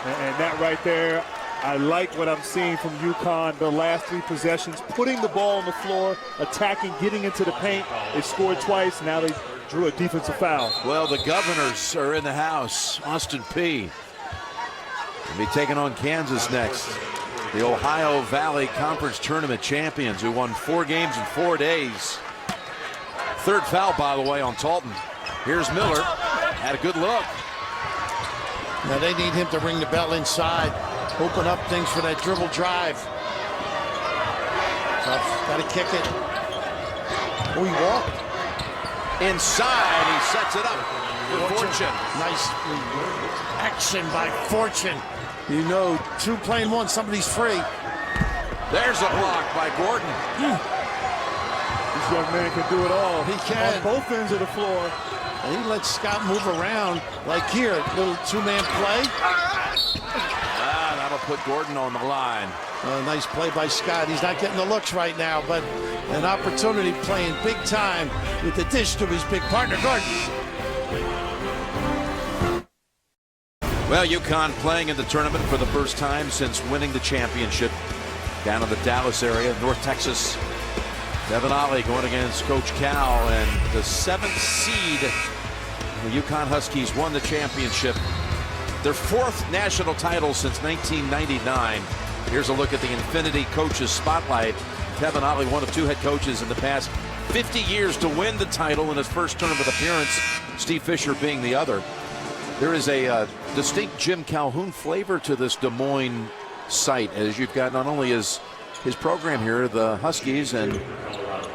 And that right there, I like what I'm seeing from UConn the last 3 possessions, putting the ball on the floor, attacking, getting into the paint. They scored twice. Now they drew a defensive foul. Well, the Governors are in the house. Austin Peay will be taking on Kansas next. The Ohio Valley Conference Tournament champions who won 4 games in 4 days. Third foul, by the way, on Talton. Here's Miller. Had a good look. Now they need him to ring the bell inside. Open up things for that dribble drive. Tough. Got to kick it. Oh, he walked. Inside, he sets it up for Fortune. Nice action by Fortune. You know, 2 playing 1, somebody's free. There's a block by Gordon. This young man can do it all. He can. On both ends of the floor. And he lets Scott move around. Like here, little 2-man play. That'll put Gordon on the line. Nice play by Scott. He's not getting the looks right now, but an opportunity playing big time with the dish to his big partner, Gordon. Well, UConn playing in the tournament for the first time since winning the championship down in the Dallas area, North Texas. Devin Ollie going against Coach Cal, and the 7th seed. The UConn Huskies won the championship. Their 4th national title since 1999. Here's a look at the Infinity Coaches Spotlight. Devin Ollie, one of 2 head coaches in the past 50 years to win the title in his first tournament appearance, Steve Fisher being the other. There is a distinct Jim Calhoun flavor to this Des Moines site, as you've got not only his program here, the Huskies, and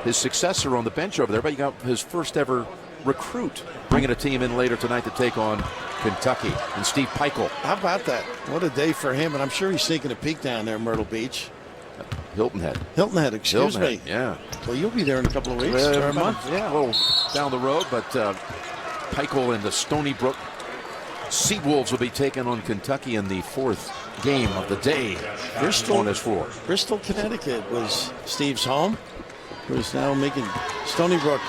his successor on the bench over there, but you got his first ever recruit bringing a team in later tonight to take on Kentucky, and Steve Peichel. How about that? What a day for him, and I'm sure he's sneaking a peek down there in Myrtle Beach. Hilton Head. Excuse me. Yeah. Well, you'll be there in a couple of weeks or a month. Yeah, a little down the road, but Peichel in the Stony Brook Seawolves will be taking on Kentucky in the 4th game of the day. Bristol on his floor. Bristol, Connecticut was Steve's home. Who's now making Stony Brook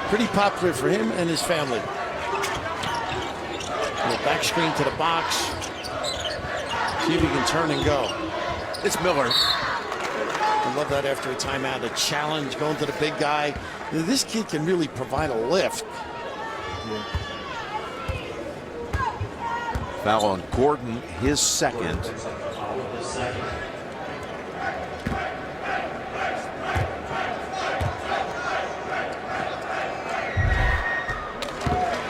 pretty popular for him and his family. Back screen to the box. See if he can turn and go. It's Miller. I love that after a timeout, a challenge, going to the big guy. This kid can really provide a lift. Foul on Gordon, his second.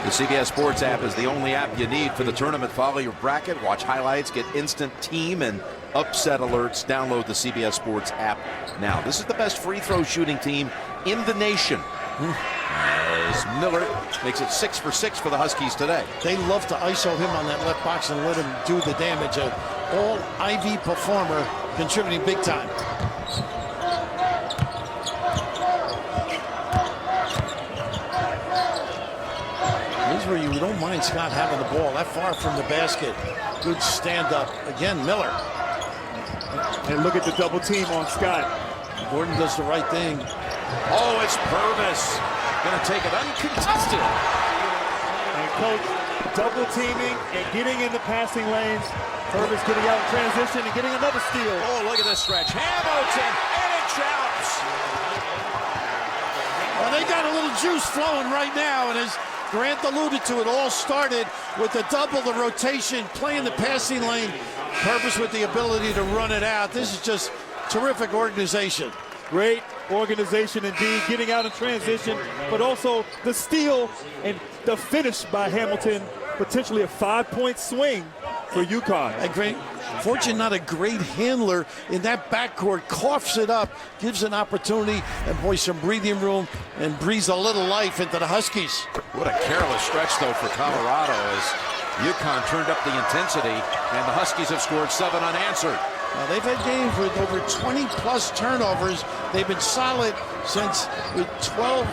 The CBS Sports app is the only app you need for the tournament. Follow your bracket, watch highlights, get instant team and upset alerts. Download the CBS Sports app now. This is the best free throw shooting team in the nation. As Miller makes it 6 for 6 for the Huskies today. They love to ISO him on that left box and let him do the damage. An all-Ivy performer contributing big time. Here's where you don't mind Scott having the ball that far from the basket. Good stand-up. Again, Miller. And look at the double team on Scott. Gordon does the right thing. Oh, it's Purvis. Going to take it uncontested. And Coach double teaming and getting in the passing lanes. Purvis getting out in transition and getting another steal. Oh, look at this stretch. Hamilton, and it drops. Well, they got a little juice flowing right now, and as Grant alluded to, it all started with the double, the rotation, playing the passing lane. Purvis with the ability to run it out. This is just terrific organization. Great organization indeed, getting out in transition, but also the steal and the finish by Hamilton, potentially a 5-point swing for UConn. And great, Fortune not a great handler in that backcourt, coughs it up, gives an opportunity, and boy, some breathing room, and breathes a little life into the Huskies. What a careless stretch, though, for Colorado as UConn turned up the intensity, and the Huskies have scored 7 unanswered. Now, they've had games with over 20-plus turnovers. They've been solid since with 12,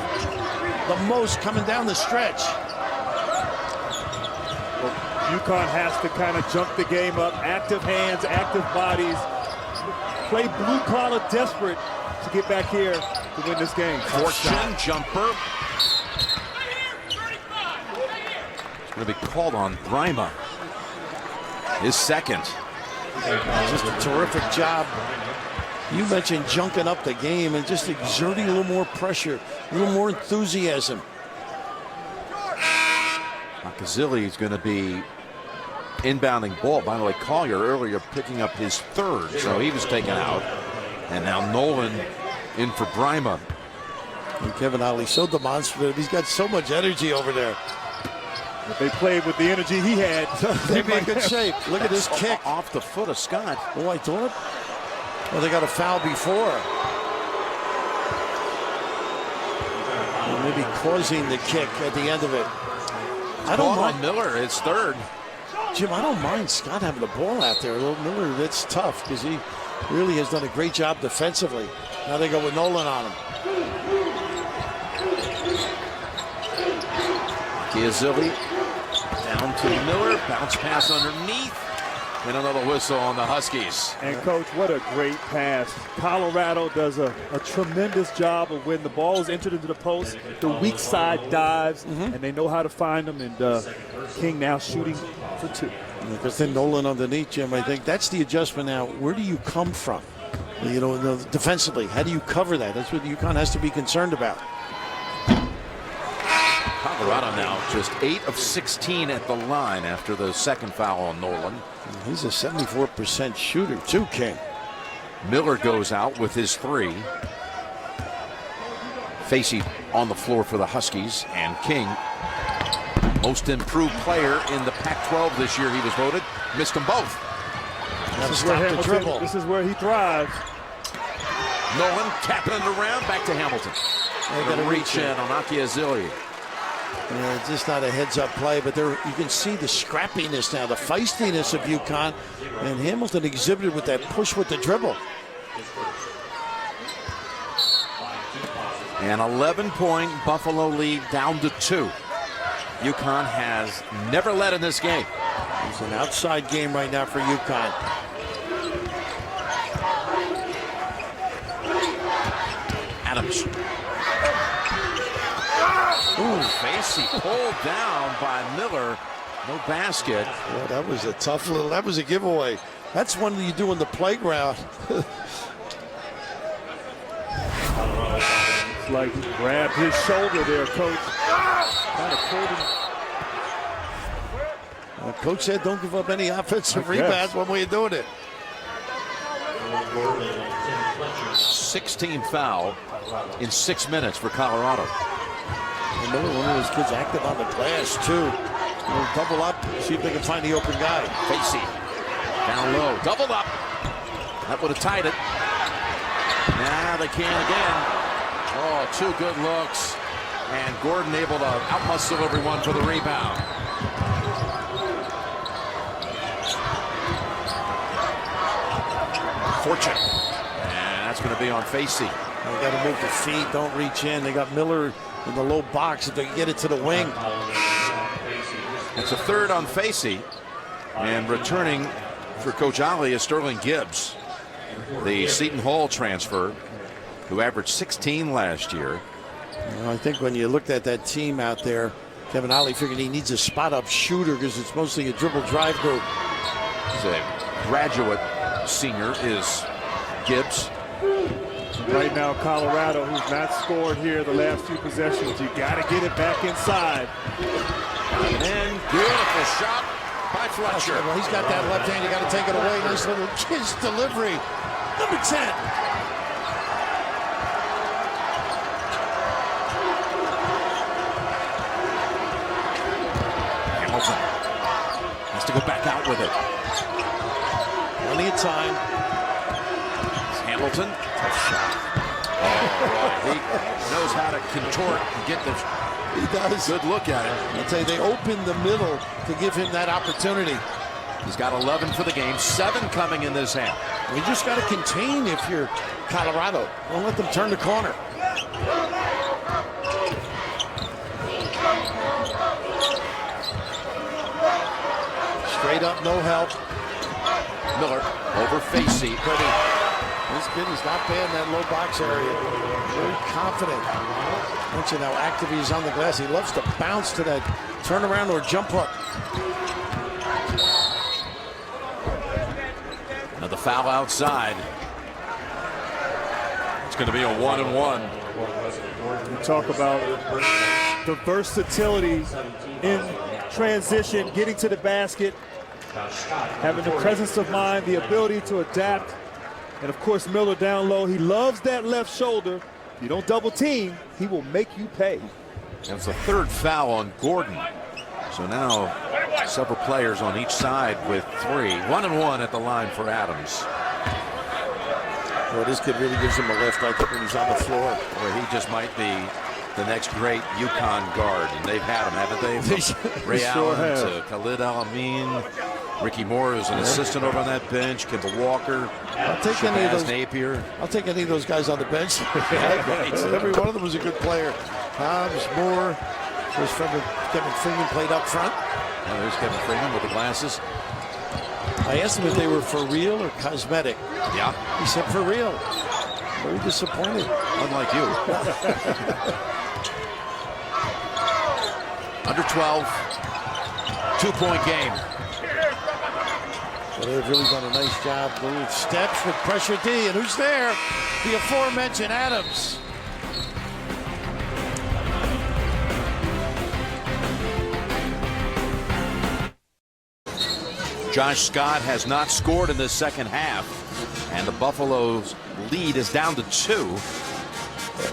the most coming down the stretch. Well, UConn has to kind of jump the game up. Active hands, active bodies. Play blue-collar desperate to get back here to win this game. Fortune jumper. It's going to be called on Brima. His second. Just a terrific job. You mentioned junking up the game and just exerting a little more pressure, a little more enthusiasm. Makazili is going to be inbounding ball. By the way, Collier earlier picking up his third, so he was taken out. And now Nolan in for Brima. And Kevin Ollie so demonstrative. He's got so much energy over there. If they played with the energy he had, they'd be in good shape. Look at this kick. Off the foot of Scott. Oh, I thought. Well, they got a foul before. And maybe causing the kick at the end of it. I don't mind Miller. It's third. Jim, I don't mind Scott having the ball out there. Little Miller, that's tough because he really has done a great job defensively. Now they go with Nolan on him. Chiazilli down to Miller, bounce pass underneath, and another whistle on the Huskies. And Coach, what a great pass. Colorado does a tremendous job of when the ball is entered into the post, the weak side dives, and they know how to find them, and King now shooting for 2. Because then Nolan underneath, Jim, I think that's the adjustment now. Where do you come from? You know, defensively, how do you cover that? That's what UConn has to be concerned about. Colorado now just 8 of 16 at the line after the second foul on Nolan. He's a 74% shooter too, King. Miller goes out with his 3. Facey on the floor for the Huskies, and King, most improved player in the Pac-12 this year, he was voted. Missed them both. This is where he thrives. Nolan tapping it around, back to Hamilton. They got to reach in on Akiazili. It's just not a heads-up play, but there you can see the scrappiness now, the feistiness of UConn, and Hamilton exhibited with that push with the dribble. An 11-point Buffalo lead down to 2. UConn has never led in this game. It's an outside game right now for UConn. Adams. Ooh, Facey pulled down by Miller. No basket. Well, that was a tough little, that was a giveaway. That's one that you do in the playground. It's like he grabbed his shoulder there, Coach. Kind of pulled him. Coach said don't give up any offensive rebounds when we're doing it. 16 foul in 6 minutes for Colorado. Another one of those kids active on the glass, too. They'll double up, see if they can find the open guy. Facey down low, doubled up. That would have tied it. Now they can again. Oh, 2 good looks. And Gordon able to outmuscle everyone for the rebound. Fortune. And that's going to be on Facey. They got to move the feet, don't reach in. They got Miller in the low box if they can get it to the wing. It's a third on Facey. And returning for Coach Ollie is Sterling Gibbs, the Seton Hall transfer, who averaged 16 last year. Well, I think when you looked at that team out there, Kevin Ollie figured he needs a spot-up shooter because it's mostly a dribble drive group. He's a graduate senior, is Gibbs. Right now, Colorado, who's not scored here the last few possessions, you got to get it back inside. And beautiful shot by Fletcher. Well, he's got that left hand. You got to take it away. Nice little kiss delivery. Number 10. Hamilton has to go back out with it. Plenty of time. Hamilton. Tough shot. Oh, boy. He knows how to contort and get the good look at it. I'll tell you, they opened the middle to give him that opportunity. He's got 11 for the game, 7 coming in this half. You just got to contain if you're Colorado. Don't let them turn the corner. Straight up, no help. Miller over Facey. This kid is not bad in that low box area. Very confident. Mention how active he is on the glass. He loves to bounce to that turnaround or jump hook. Now the foul outside. It's going to be a 1-and-1. You talk about the versatility in transition, getting to the basket, having the presence of mind, the ability to adapt. And of course, Miller down low. He loves that left shoulder. If you don't double team, he will make you pay. That's the 3rd foul on Gordon. So now several players on each side with 3. 1-and-1 at the line for Adams. Well, this kid really gives him a lift, I think, when he's on the floor. Where he just might be the next great UConn guard. And they've had him, haven't they? From Ray Allen to Khalid Al-Amin. Ricky Moore is an assistant over on that bench. Kimball Walker. I'll take any of those. Napier. I'll take any of those guys on the bench. Every one of them was a good player. Hobbs, Moore. His friend Kevin Freeman played up front. Oh, there's Kevin Freeman with the glasses. I asked him if they were for real or cosmetic. Yeah. He said for real. Very disappointed. Unlike you. Under 12. 2-point game. Well, they've really done a nice job. Little steps with pressure D. And who's there? The aforementioned Adams. Josh Scott has not scored in the second half, and the Buffalo's lead is down to 2.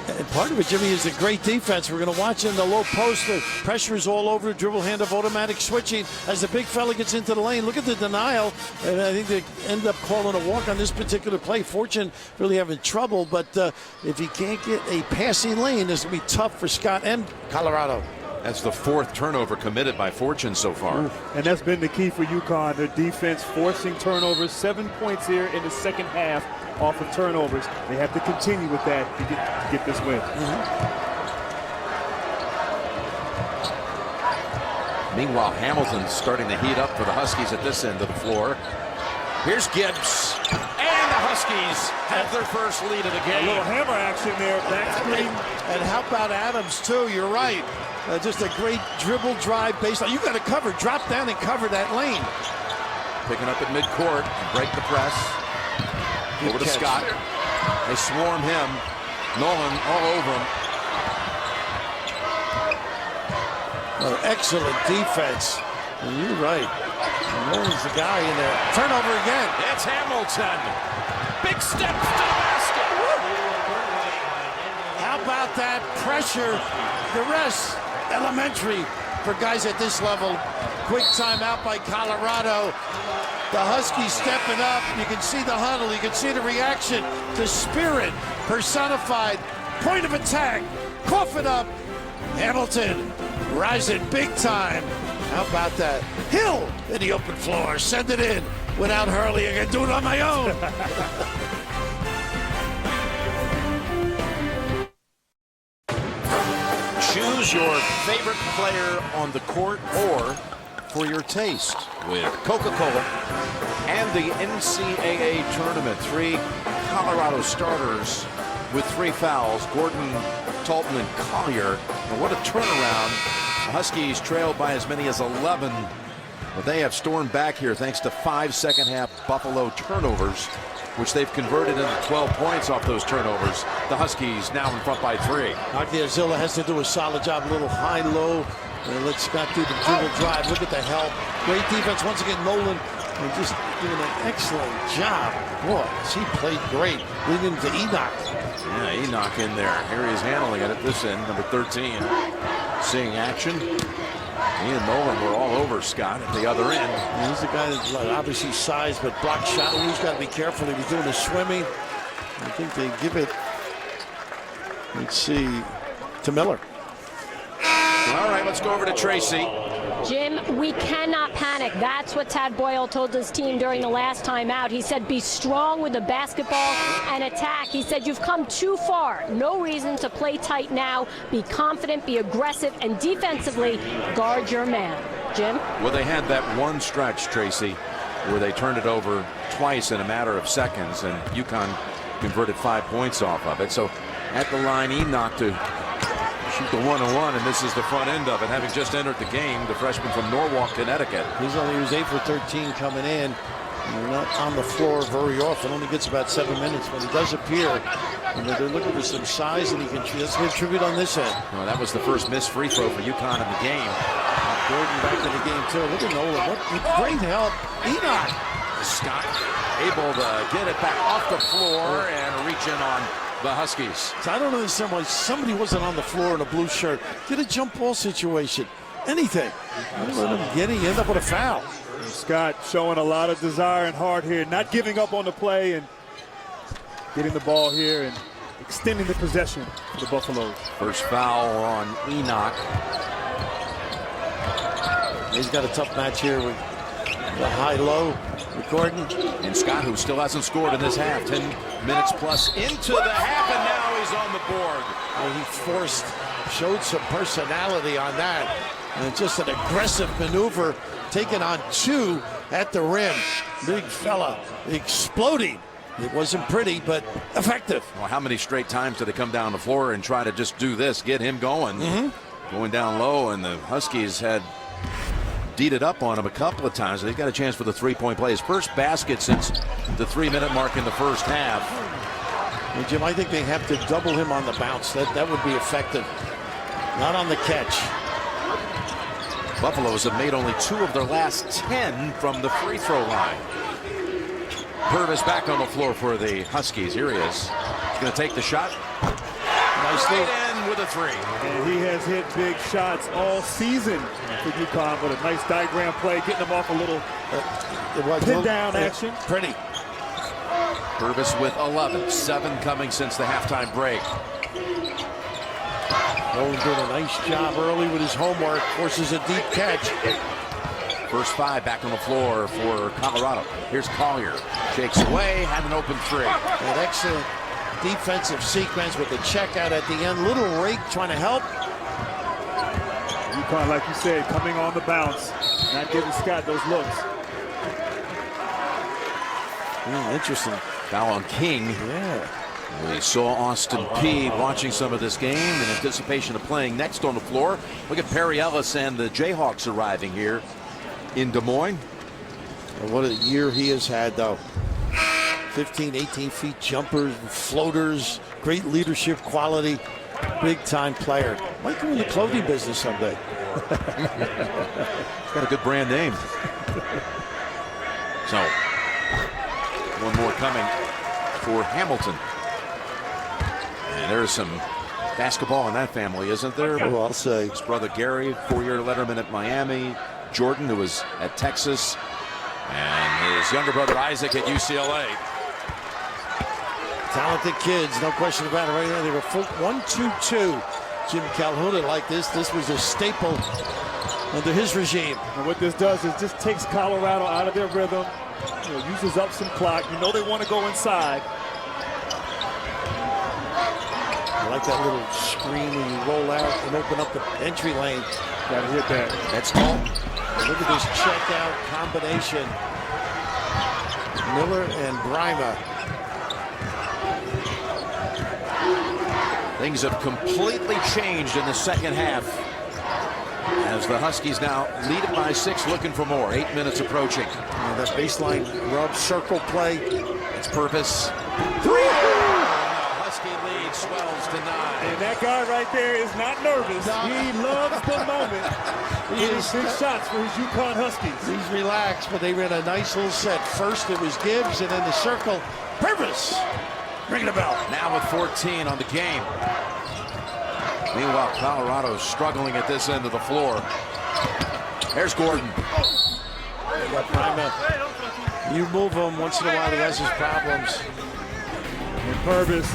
And part of it, Jimmy, is the great defense. We're going to watch in the low post. The pressure is all over. Dribble hand of automatic switching as the big fella gets into the lane. Look at the denial. And I think they end up calling a walk on this particular play. Fortune really having trouble. But if he can't get a passing lane, it's going to be tough for Scott and Colorado. That's the 4th turnover committed by Fortune so far. And that's been the key for UConn. Their defense forcing turnovers. 7 points here in the second half off of turnovers. They have to continue with that to get this win. Meanwhile, Hamilton's starting to heat up for the Huskies at this end of the floor. Here's Gibbs, and the Huskies have their first lead of the game. A little hammer action there, back screen. And how about Adams, too? You're right. Just a great dribble drive baseline. You got to cover, drop down and cover that lane. Picking up at midcourt, break the press. Over to Scott. They swarm him. Nolan all over him. Oh, excellent defense. And you're right. Nolan's the guy in there. Turnover again. It's Hamilton. Big steps to the basket. How about that pressure? The rest, elementary for guys at this level. Quick timeout by Colorado. The Huskies stepping up. You can see the huddle. You can see the reaction. The spirit personified. Point of attack. Cough it up. Hamilton rising big time. How about that? Hill in the open floor. Send it in without Hurley. I can do it on my own. Choose your favorite player on the court or for your taste with Coca-Cola and the NCAA tournament. 3 Colorado starters with 3 fouls. Gordon, Talton, and Collier. And what a turnaround. The Huskies trailed by as many as 11. But they have stormed back here thanks to 5 second-half Buffalo turnovers, which they've converted into 12 points off those turnovers. The Huskies now in front by 3. Aki Azilla has to do a solid job. A little high-low. Let Scott do the dribble drive. Look at the help. Great defense. Once again, Nolan just doing an excellent job. Boy, he played great. Leading to Enoch. Yeah, Enoch in there. Here he is handling it at this end, number 13. Seeing action. He and Nolan were all over Scott at the other end. He's the guy that's obviously size, but block shot. He's got to be careful. He was doing the swimming. I think they give it, let's see, to Miller. All right, let's go over to Tracy. Jim, we cannot panic. That's what Tad Boyle told his team during the last time out. He said, be strong with the basketball and attack. He said, you've come too far. No reason to play tight now. Be confident, be aggressive, and defensively, guard your man. Jim? Well, they had that one stretch, Tracy, where they turned it over twice in a matter of seconds, and UConn converted 5 points off of it. So at the line, Enoch to shoot the 1-on-1, and this is the front end of it. Having just entered the game, the freshman from Norwalk, Connecticut. He was 8 for 13 coming in. He's not on the floor very often. Only gets about 7 minutes, but he does appear. And they're looking for some size, and he can contribute on this end. Well, that was the first missed free throw for UConn in the game. Gordon back in the game too. Look at Nolan. What great help. Enoch. Scott able to get it back off the floor and reach in on the Huskies. So I don't understand why somebody wasn't on the floor in a blue shirt. Get a jump ball situation. Anything. Let him get it. You end up with a foul. And Scott showing a lot of desire and heart here, not giving up on the play and getting the ball here and extending the possession for the Buffaloes. First foul on Enoch. He's got a tough match here with the high-low with Gordon. And Scott, who still hasn't scored in this half, 10 minutes plus into the half, and now he's on the board. Well, he showed some personality on that. And just an aggressive maneuver, taking on 2 at the rim. Big fella, exploding. It wasn't pretty, but effective. Well, how many straight times did they come down the floor and try to just do this, get him going? Going down low, and the Huskies had D'd it up on him a couple of times. They've got a chance for the three-point play. His first basket since the 3-minute mark in the first half. Well, Jim, I think they have to double him on the bounce. That would be effective. Not on the catch. Buffaloes have made only 2 of their last 10 from the free throw line. Purvis back on the floor for the Huskies. Here he is. He's going to take the shot. Nicely. Right in with a 3. And he has hit big shots all season for UConn, but a nice diagram play, getting them off a little pin down action. Pretty. Purvis with 11. 7 coming since the halftime break. Nolan doing a nice job early with his homework. Forces a deep catch. First 5 back on the floor for Colorado. Here's Collier. Shakes away, had an open 3. An excellent defensive sequence with the check out at the end. Little rake trying to help. UConn, like you said, coming on the bounce, not giving Scott those looks. Interesting. Foul on King. Yeah. We saw Austin Peay watching some of this game in anticipation of playing next on the floor. Look at Perry Ellis and the Jayhawks arriving here in Des Moines. And what a year he has had, though. 15, 18 feet jumpers, floaters, great leadership quality, big-time player. Might go in the clothing business someday. He's got a good brand name. So, one more coming for Hamilton. And there's some basketball in that family, isn't there? Oh, I'll say. His brother Gary, 4-year letterman at Miami. Jordan, who was at Texas. And his younger brother Isaac at UCLA. Talented kids, no question about it. Right there, they were full 1-2-2. Jim Calhoun like this. This was a staple under his regime. And what this does is just takes Colorado out of their rhythm. Uses up some clock. They want to go inside. I like that little screen when you roll out and open up the entry lane. Got to hit that. That's tall. Look at this check-out combination. Miller and Brima. Things have completely changed in the second half as the Huskies now lead it by 6, looking for more. 8 minutes approaching. And that baseline rub circle play. It's Purvis. 3! Husky lead swells to 9. And that guy right there is not nervous. He loves the moment. He is big shots for his UConn Huskies. He's relaxed, but they ran a nice little set. First it was Gibbs, and then the circle. Purvis ringing the bell. Now with 14 on the game. Meanwhile, Colorado's struggling at this end of the floor. There's Gordon. They got Brima. You move him once in a while, he has his problems. And Purvis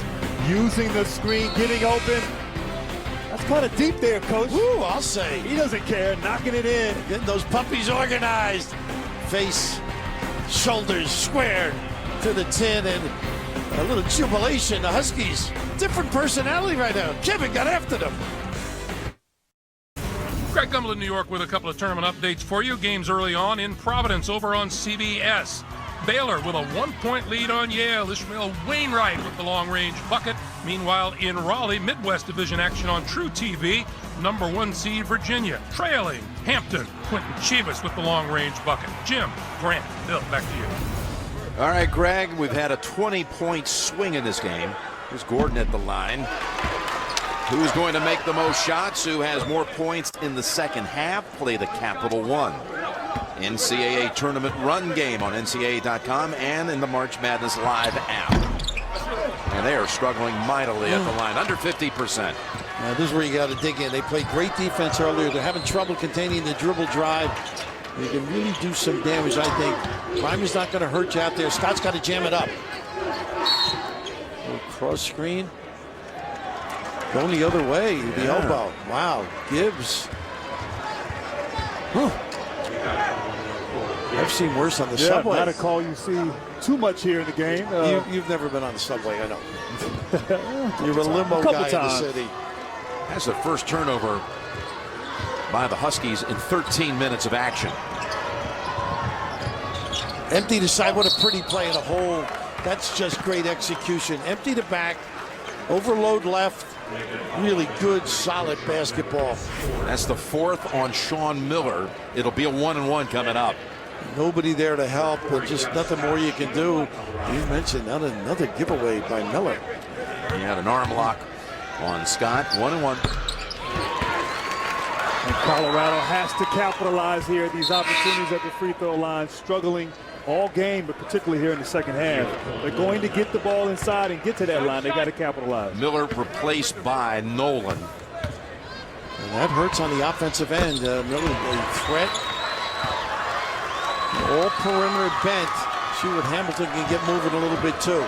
using the screen, getting open. That's kind of deep there, Coach. Woo, I'll say. He doesn't care, knocking it in. Getting those puppies organized. Face, shoulders squared to the tin, and a little jubilation. The Huskies, different personality right now. Kevin got after them. Greg Gumbel in New York with a couple of tournament updates for you. Games early on in Providence over on CBS. Baylor with a 1-point lead on Yale. Ishmael Wainwright with the long-range bucket. Meanwhile, in Raleigh, Midwest Division action on True TV. Number 1 seed Virginia trailing Hampton. Quentin Chivas with the long-range bucket. Jim, Grant, Bill, back to you. All right, Greg, we've had a 20-point swing in this game. Here's Gordon at the line. Who's going to make the most shots? Who has more points in the second half? Play the Capital One NCAA tournament run game on NCAA.com and in the March Madness Live app. And they are struggling mightily at the line, under 50%. Now, this is where you got to dig in. They played great defense earlier. They're having trouble containing the dribble drive. They can really do some damage, I think. Primer's not going to hurt you out there. Scott's got to jam it up. Cross screen. Going the other way, the elbow. Wow, Gibbs. I've seen worse on the subway. Not a call you see too much here in the game. You've never been on the subway, I know. You're a limo guy in the city. That's the first turnover by the Huskies in 13 minutes of action. Empty to side, what a pretty play in a hole. That's just great execution. Empty to back, overload left. Really good, solid basketball. That's the 4th on Sean Miller. It'll be a 1-and-1 coming up. Nobody there to help, but just nothing more you can do. You mentioned another giveaway by Miller. He had an arm lock on Scott. 1-and-1. And Colorado has to capitalize here. These opportunities at the free throw line, struggling all game, but particularly here in the second half. They're going to get the ball inside and get to that line. They got to capitalize. Miller replaced by Nolan. And that hurts on the offensive end. Miller, a threat. All perimeter bent. See what Hamilton can get moving a little bit too.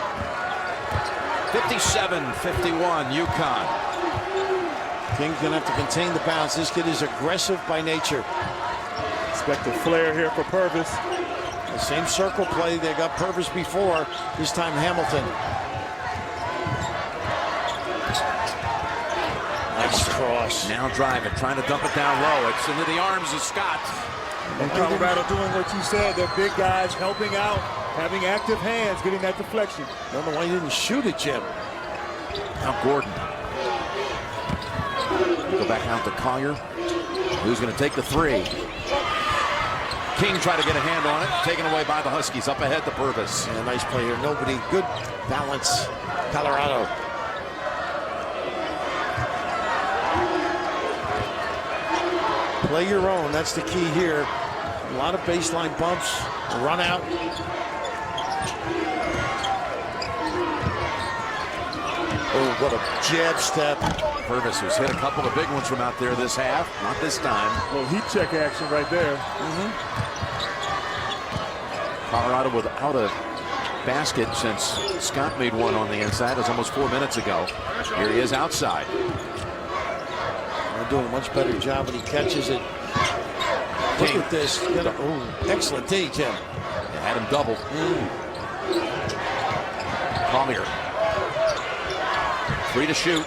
57-51, UConn. King's going to have to contain the bounce. This kid is aggressive by nature. Expect a flare here for Purvis. The same circle play they got Purvis before. This time Hamilton. Nice cross. Now driving, trying to dump it down low. It's into the arms of Scott. And Colorado doing what you said. They're big guys helping out, having active hands, getting that deflection. Don't know why you didn't shoot it, Jim. Now Gordon. Go back out to Collier. Who's going to take the three? King tried to get a hand on it. Taken away by the Huskies. Up ahead to Purvis. Yeah, nice play here. Nobody. Good balance. Colorado. Play your own. That's the key here. A lot of baseline bumps. Run out. Oh, what a jab step. Purvis has hit a couple of big ones from out there this half. Not this time. Well, heat check action right there. Colorado without a basket since Scott made one on the inside. It was almost 4 minutes ago. Here he is outside. They're doing a much better job when he catches it. Look at this. Excellent D, Jim. They had him doubled. Collier. 3 to shoot.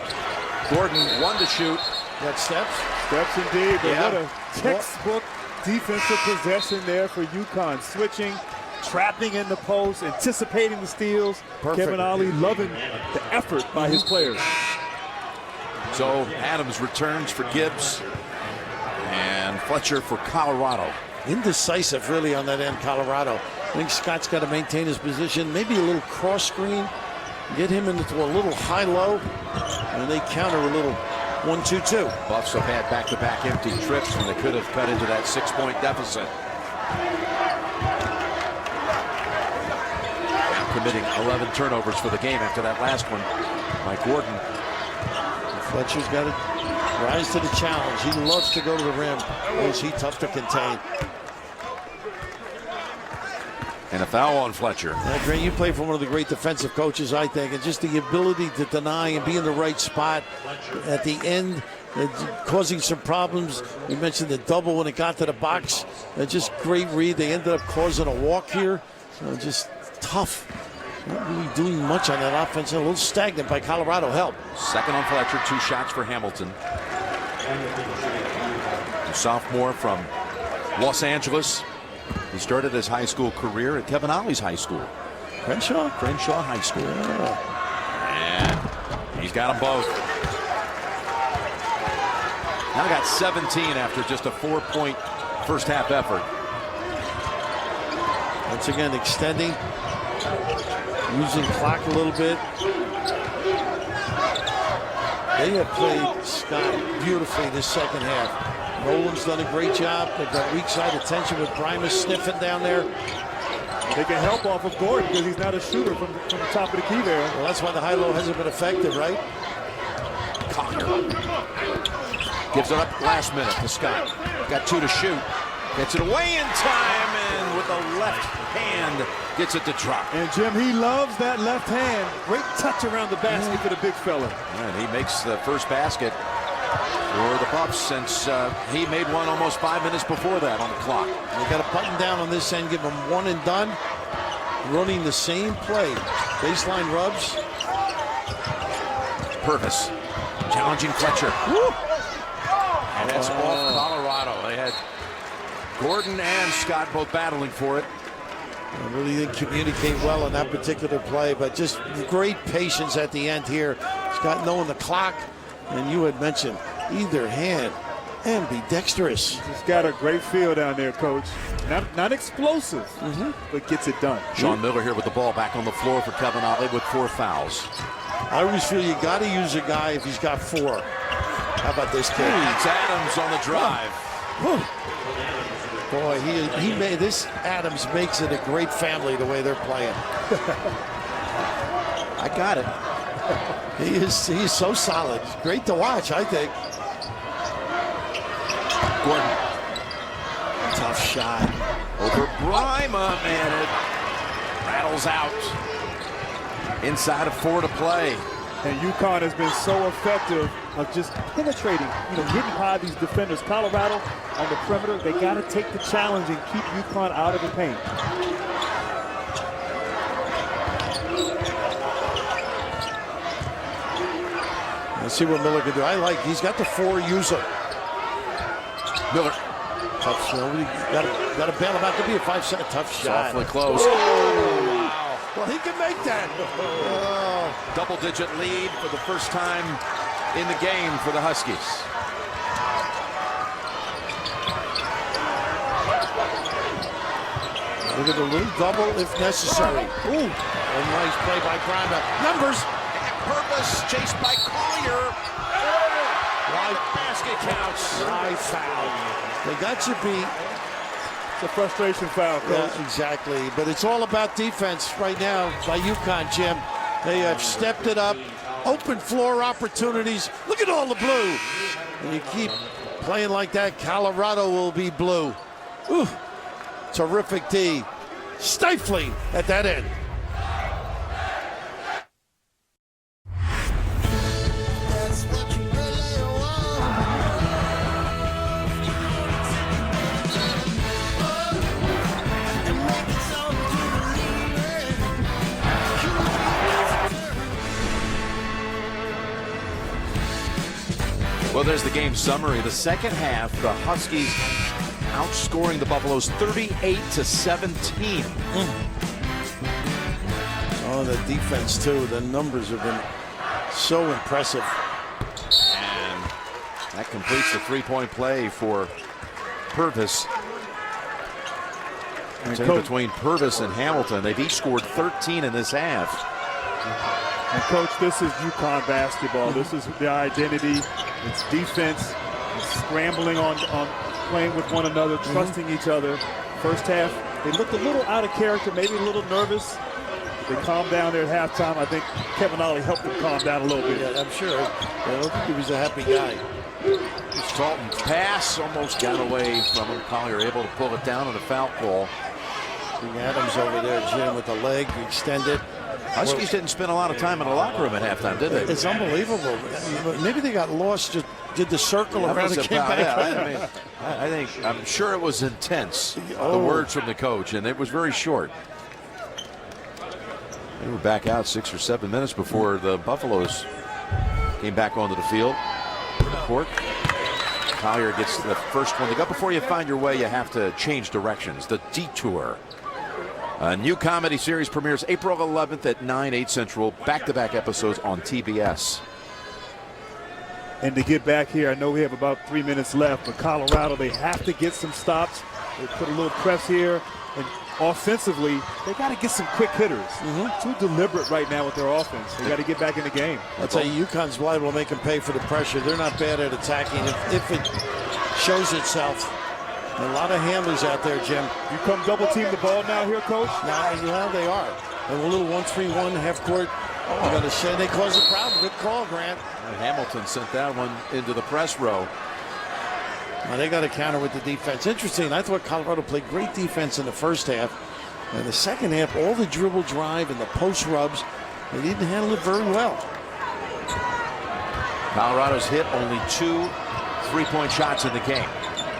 Gordon 1 to shoot. Got steps? Steps indeed. But what a textbook defensive possession there for UConn. Switching, trapping in the post, anticipating the steals. Perfect. Kevin Ollie loving the effort by his players. So Adams returns for Gibbs and Fletcher for Colorado. Indecisive really on that end, Colorado. I think Scott's got to maintain his position. Maybe a little cross screen. Get him into a little high-low. And they counter a little 1-2-2. Buffs have had back-to-back empty trips when they could have cut into that 6-point deficit. Now committing 11 turnovers for the game after that last one by Gordon. Fletcher's got to rise to the challenge. He loves to go to the rim. Is he tough to contain? And a foul on Fletcher. Grant, you play for one of the great defensive coaches, I think, and just the ability to deny and be in the right spot at the end, causing some problems. We mentioned the double when it got to the box. Just great read. They ended up causing a walk here. Just tough. Not really doing much on that offense. A little stagnant by Colorado. Help. Second on Fletcher, 2 shots for Hamilton. The sophomore from Los Angeles. He started his high school career at Kevin Ollie's high school. Crenshaw High School. Yeah. And he's got them both. Now got 17 after just a 4-point first half effort. Once again, extending. Using clock a little bit. They have played Scott beautifully this second half. Nolan's done a great job. They've got weak side attention with Primus sniffing down there. They can help off of Gordon because he's not a shooter from the top of the key there. Well, that's why the high-low hasn't been effective, right? Collier gives it up last minute to Scott. Got 2 to shoot. Gets it away in time, and with the left hand, gets it to drop. And Jim, he loves that left hand. Great touch around the basket for the big fella. And he makes the first basket for the Buffs since he made one almost 5 minutes before that on the clock. They got to button down on this end, give them one and done. Running the same play. Baseline rubs. Purvis challenging Fletcher. Woo! And that's off Colorado. They had Gordon and Scott both battling for it. I really didn't communicate well on that particular play, but just great patience at the end here. Scott knowing the clock, and you had mentioned either hand and be dexterous. He's got a great feel down there, Coach. Not explosive, but gets it done. Sean Miller here with the ball back on the floor for Kevin Ollie with 4 fouls. I always feel you got to use a guy if he's got 4. How about this kid? It's Adams on the drive. Boy, he made this. Adams makes it a great family the way they're playing. I got it. He is so solid. Great to watch, I think. Gordon. Tough shot. Over Bryma, and it rattles out. Inside of 4 to play. And UConn has been so effective of just penetrating, getting by these defenders. Colorado on the perimeter, they got to take the challenge and keep UConn out of the paint. Let's see what Miller can do. He's got the 4 user. Miller. Tough shot. Got to bail him out. Could be a 5-second tough shot. Awfully close. Wow. Well, he can make that. Oh. Double-digit lead for the first time in the game for the Huskies. Look at the little double if necessary. Ooh, a nice play by Grimer. Numbers. Purvis chased by Collier. Basket counts. High foul. They got you beat. It's a frustration foul, Coach. Yeah, exactly. But it's all about defense right now by UConn, Jim. They have stepped it up. Open floor opportunities. Look at all the blue. And you keep playing like that, Colorado will be blue. Ooh, terrific D. Stifling at that end. Well, there's the game summary. The second half, the Huskies outscoring the Buffaloes 38-17. Oh, the defense, too. The numbers have been so impressive. And that completes the three-point play for Purvis. Between Purvis and Hamilton, they've each scored 13 in this half. And, Coach, this is UConn basketball. This is the identity. It's defense. It's scrambling on playing with one another, trusting each other. First half, they looked a little out of character, maybe a little nervous. They calmed down there at halftime. I think Kevin Ollie helped them calm down a little bit. Yeah, I'm sure. I don't think he was a happy guy. Talton's pass almost got away from him. Collier able to pull it down on a foul call. Big Adams over there, Jim, with the leg extended. Huskies didn't spend a lot of time in the locker room at halftime, did they? It's unbelievable. Maybe they got lost, just did the circle around and came back. I'm sure it was intense, the words from the coach, and it was very short. They were back out 6 or 7 minutes before the Buffaloes came back onto the field. The court. Collier gets the first one to go. Before you find your way, you have to change directions. The Detour. A new comedy series premieres April 11th at 9/8 Central. Back-to-back episodes on TBS. And to get back here, I know we have about 3 minutes left, but Colorado, they have to get some stops. They put a little press here. And offensively, they got to get some quick hitters. Too deliberate right now with their offense. They got to get back in the game. I'll tell you, UConn's wide will make them pay for the pressure. They're not bad at attacking if it shows itself. A lot of handlers out there, Jim. You come double team the ball now here, Coach? Now they are. And a little 1-3-1 half court. You got to say they caused a problem. Good call, Grant. Hamilton sent that one into the press row. Now they got to counter with the defense. Interesting. I thought Colorado played great defense in the first half. And the second half, all the dribble drive and the post rubs, they didn't handle it very well. Colorado's hit only 2 3-point shots in the game.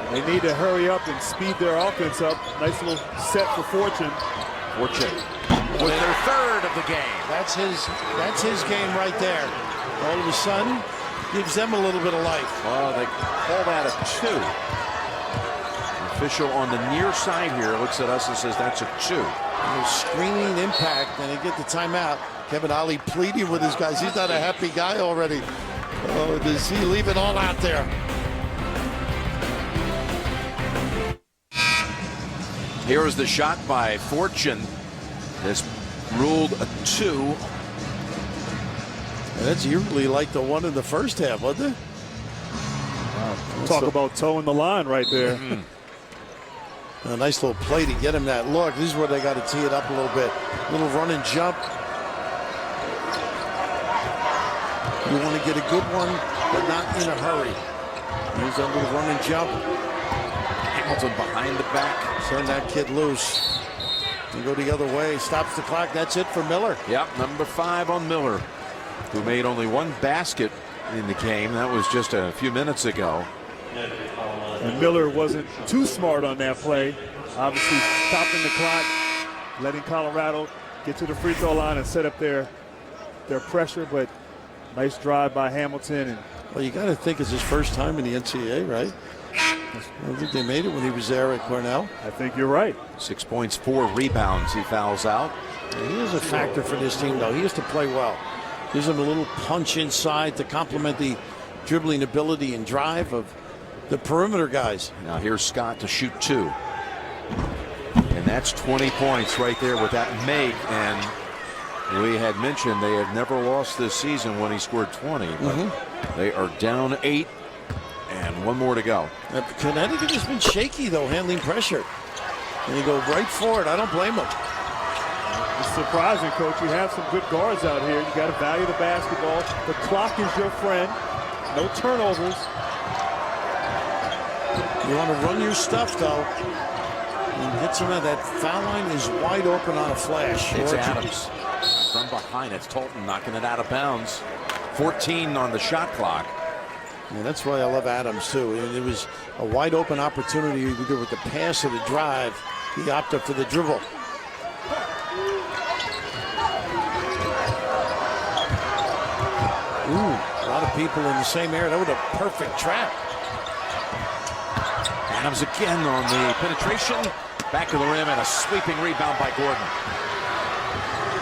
They need to hurry up and speed their offense up. Nice little set for Fortune. Fortune with their third of the game. That's his game right there. All of a sudden, gives them a little bit of life. Well, they call that a 2. The official on the near side here looks at us and says that's a 2. Screening impact, and they get the timeout. Kevin Ollie pleading with his guys. He's not a happy guy already. Oh, does he leave it all out there? Here is the shot by Fortune. This ruled a 2. And that's eerily like the one in the first half, wasn't it? Talk about toeing the line right there. A nice little play to get him that look. This is where they got to tee it up a little bit. Little run and jump. You want to get a good one, but not in a hurry. Here's that little run and jump. Hamilton behind the back. Send that kid loose. And go the other way. Stops the clock. That's it for Miller. Yep, number 5 on Miller, who made only 1 basket in the game. That was just a few minutes ago. And Miller wasn't too smart on that play. Obviously stopping the clock, letting Colorado get to the free throw line and set up their pressure, but Nice drive by Hamilton. And well, you got to think it's his first time in the NCAA, right? I don't think they made it when he was there at Cornell. I think you're right. 6 points, 4 rebounds. He fouls out. And he is a factor for this team, though. He has to play well. Gives him a little punch inside to complement the dribbling ability and drive of the perimeter guys. Now here's Scott to shoot 2. And that's 20 points right there with that make. And we had mentioned they had never lost this season when he scored 20. But they are down 8 and 1 more to go. Connecticut has been shaky, though, handling pressure. And they go right for it. I don't blame them. It's surprising, Coach. You have some good guards out here. You got to value the basketball. The clock is your friend. No turnovers. You want to run your stuff, though. And hit some of that foul line is wide open on a flash. It's Adams. From behind, it's Tolton knocking it out of bounds. 14 on the shot clock. And that's why I love Adams, too. It was a wide open opportunity with the pass or the drive. He opted for the dribble. Ooh, a lot of people in the same area. That was a perfect trap. Adams again on the penetration. Back of the rim and a sweeping rebound by Gordon.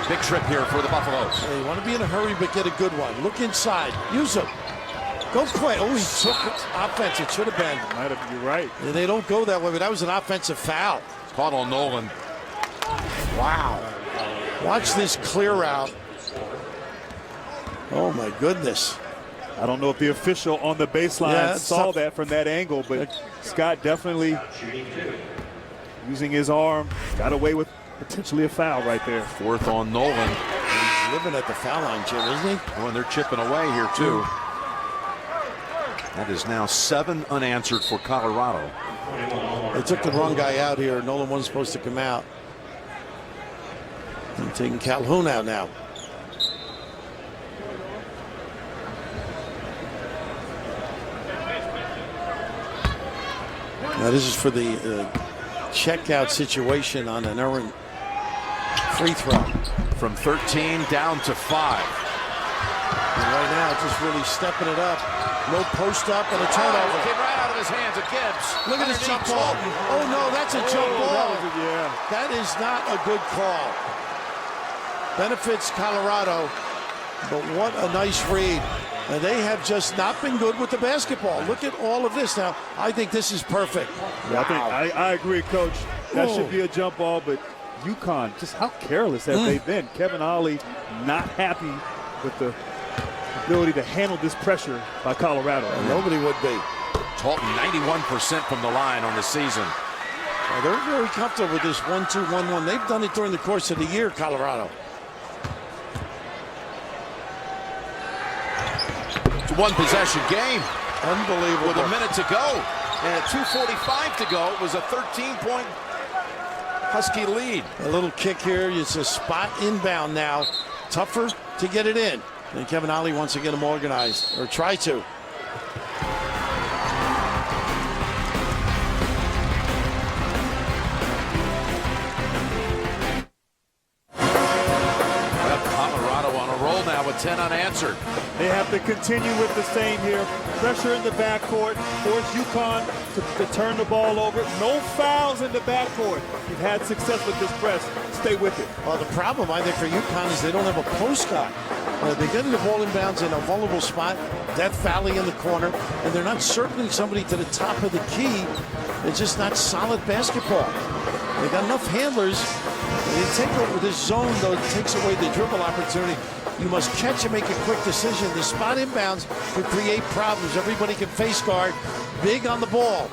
Big trip here for the Buffaloes. Hey, you want to be in a hurry, but get a good one. Look inside. Use him. Go quick. Oh, he took offense. It should have been. You're right. They don't go that way, but that was an offensive foul. Caught on Nolan. Wow. Watch this clear out. Oh, my goodness. I don't know if the official on the baseline saw that from that angle, but Scott definitely using his arm got away with potentially a foul right there. 4th on Nolan. He's living at the foul line, Jim, isn't he? Oh, and they're chipping away here, too. That is now 7 unanswered for Colorado. They took the wrong guy out here. Nolan wasn't supposed to come out. I'm taking Calhoun out now. Now this is for the checkout situation on an errant free throw. From 13 down to 5. And right now, just really stepping it up. No post up and a turnover. Came right out of his hands at Gibbs. Look at this jump ball. Oh no, that's a jump ball. That is not a good call. Benefits Colorado, but what a nice read. And they have just not been good with the basketball. Look at all of this now. I think this is perfect. Yeah, I agree, Coach. That should be a jump ball, but UConn, just how careless have they been? Kevin Ollie not happy with the ability to handle this pressure by Colorado. Nobody would be. Tolton 91% from the line on the season. They're very comfortable with this 1-2, 1-1. They've done it during the course of the year, Colorado. It's a 1-possession game. Unbelievable. With a minute to go. And at 2:45 to go, it was a 13-point Husky lead. A little kick here. It's a spot inbound now. Tougher to get it in. And Kevin Ollie wants to get them organized, or try to. Colorado on a roll now with 10 unanswered. They have to continue with the same here. Pressure in the backcourt. Force UConn to turn the ball over. No fouls in the backcourt. You've had success with this press. Stay with it. Well, the problem, I think, for UConn is they don't have a post guy. They're getting the ball inbounds in a vulnerable spot. Death Valley in the corner. And they're not circling somebody to the top of the key. It's just not solid basketball. They got enough handlers. They take over this zone, though. It takes away the dribble opportunity. You must catch and make a quick decision. The spot inbounds could create problems. Everybody can face guard. Big on the ball.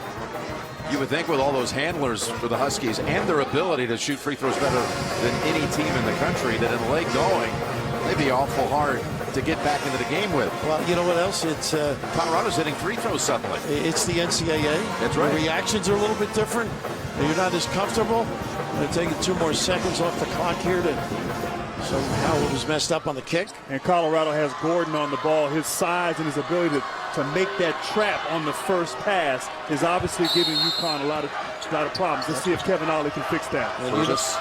You would think with all those handlers for the Huskies and their ability to shoot free throws better than any team in the country, that in the late going, they'd be awful hard to get back into the game with. Well, you know what else? It's Colorado's hitting free throws suddenly. It's the NCAA. That's right. The reactions are a little bit different. You're not as comfortable. They're taking 2 more seconds off the clock here to somehow it was messed up on the kick. And Colorado has Gordon on the ball. His size and his ability to make that trap on the first pass is obviously giving UConn a lot of problems. Let's see if Kevin Ollie can fix that. Service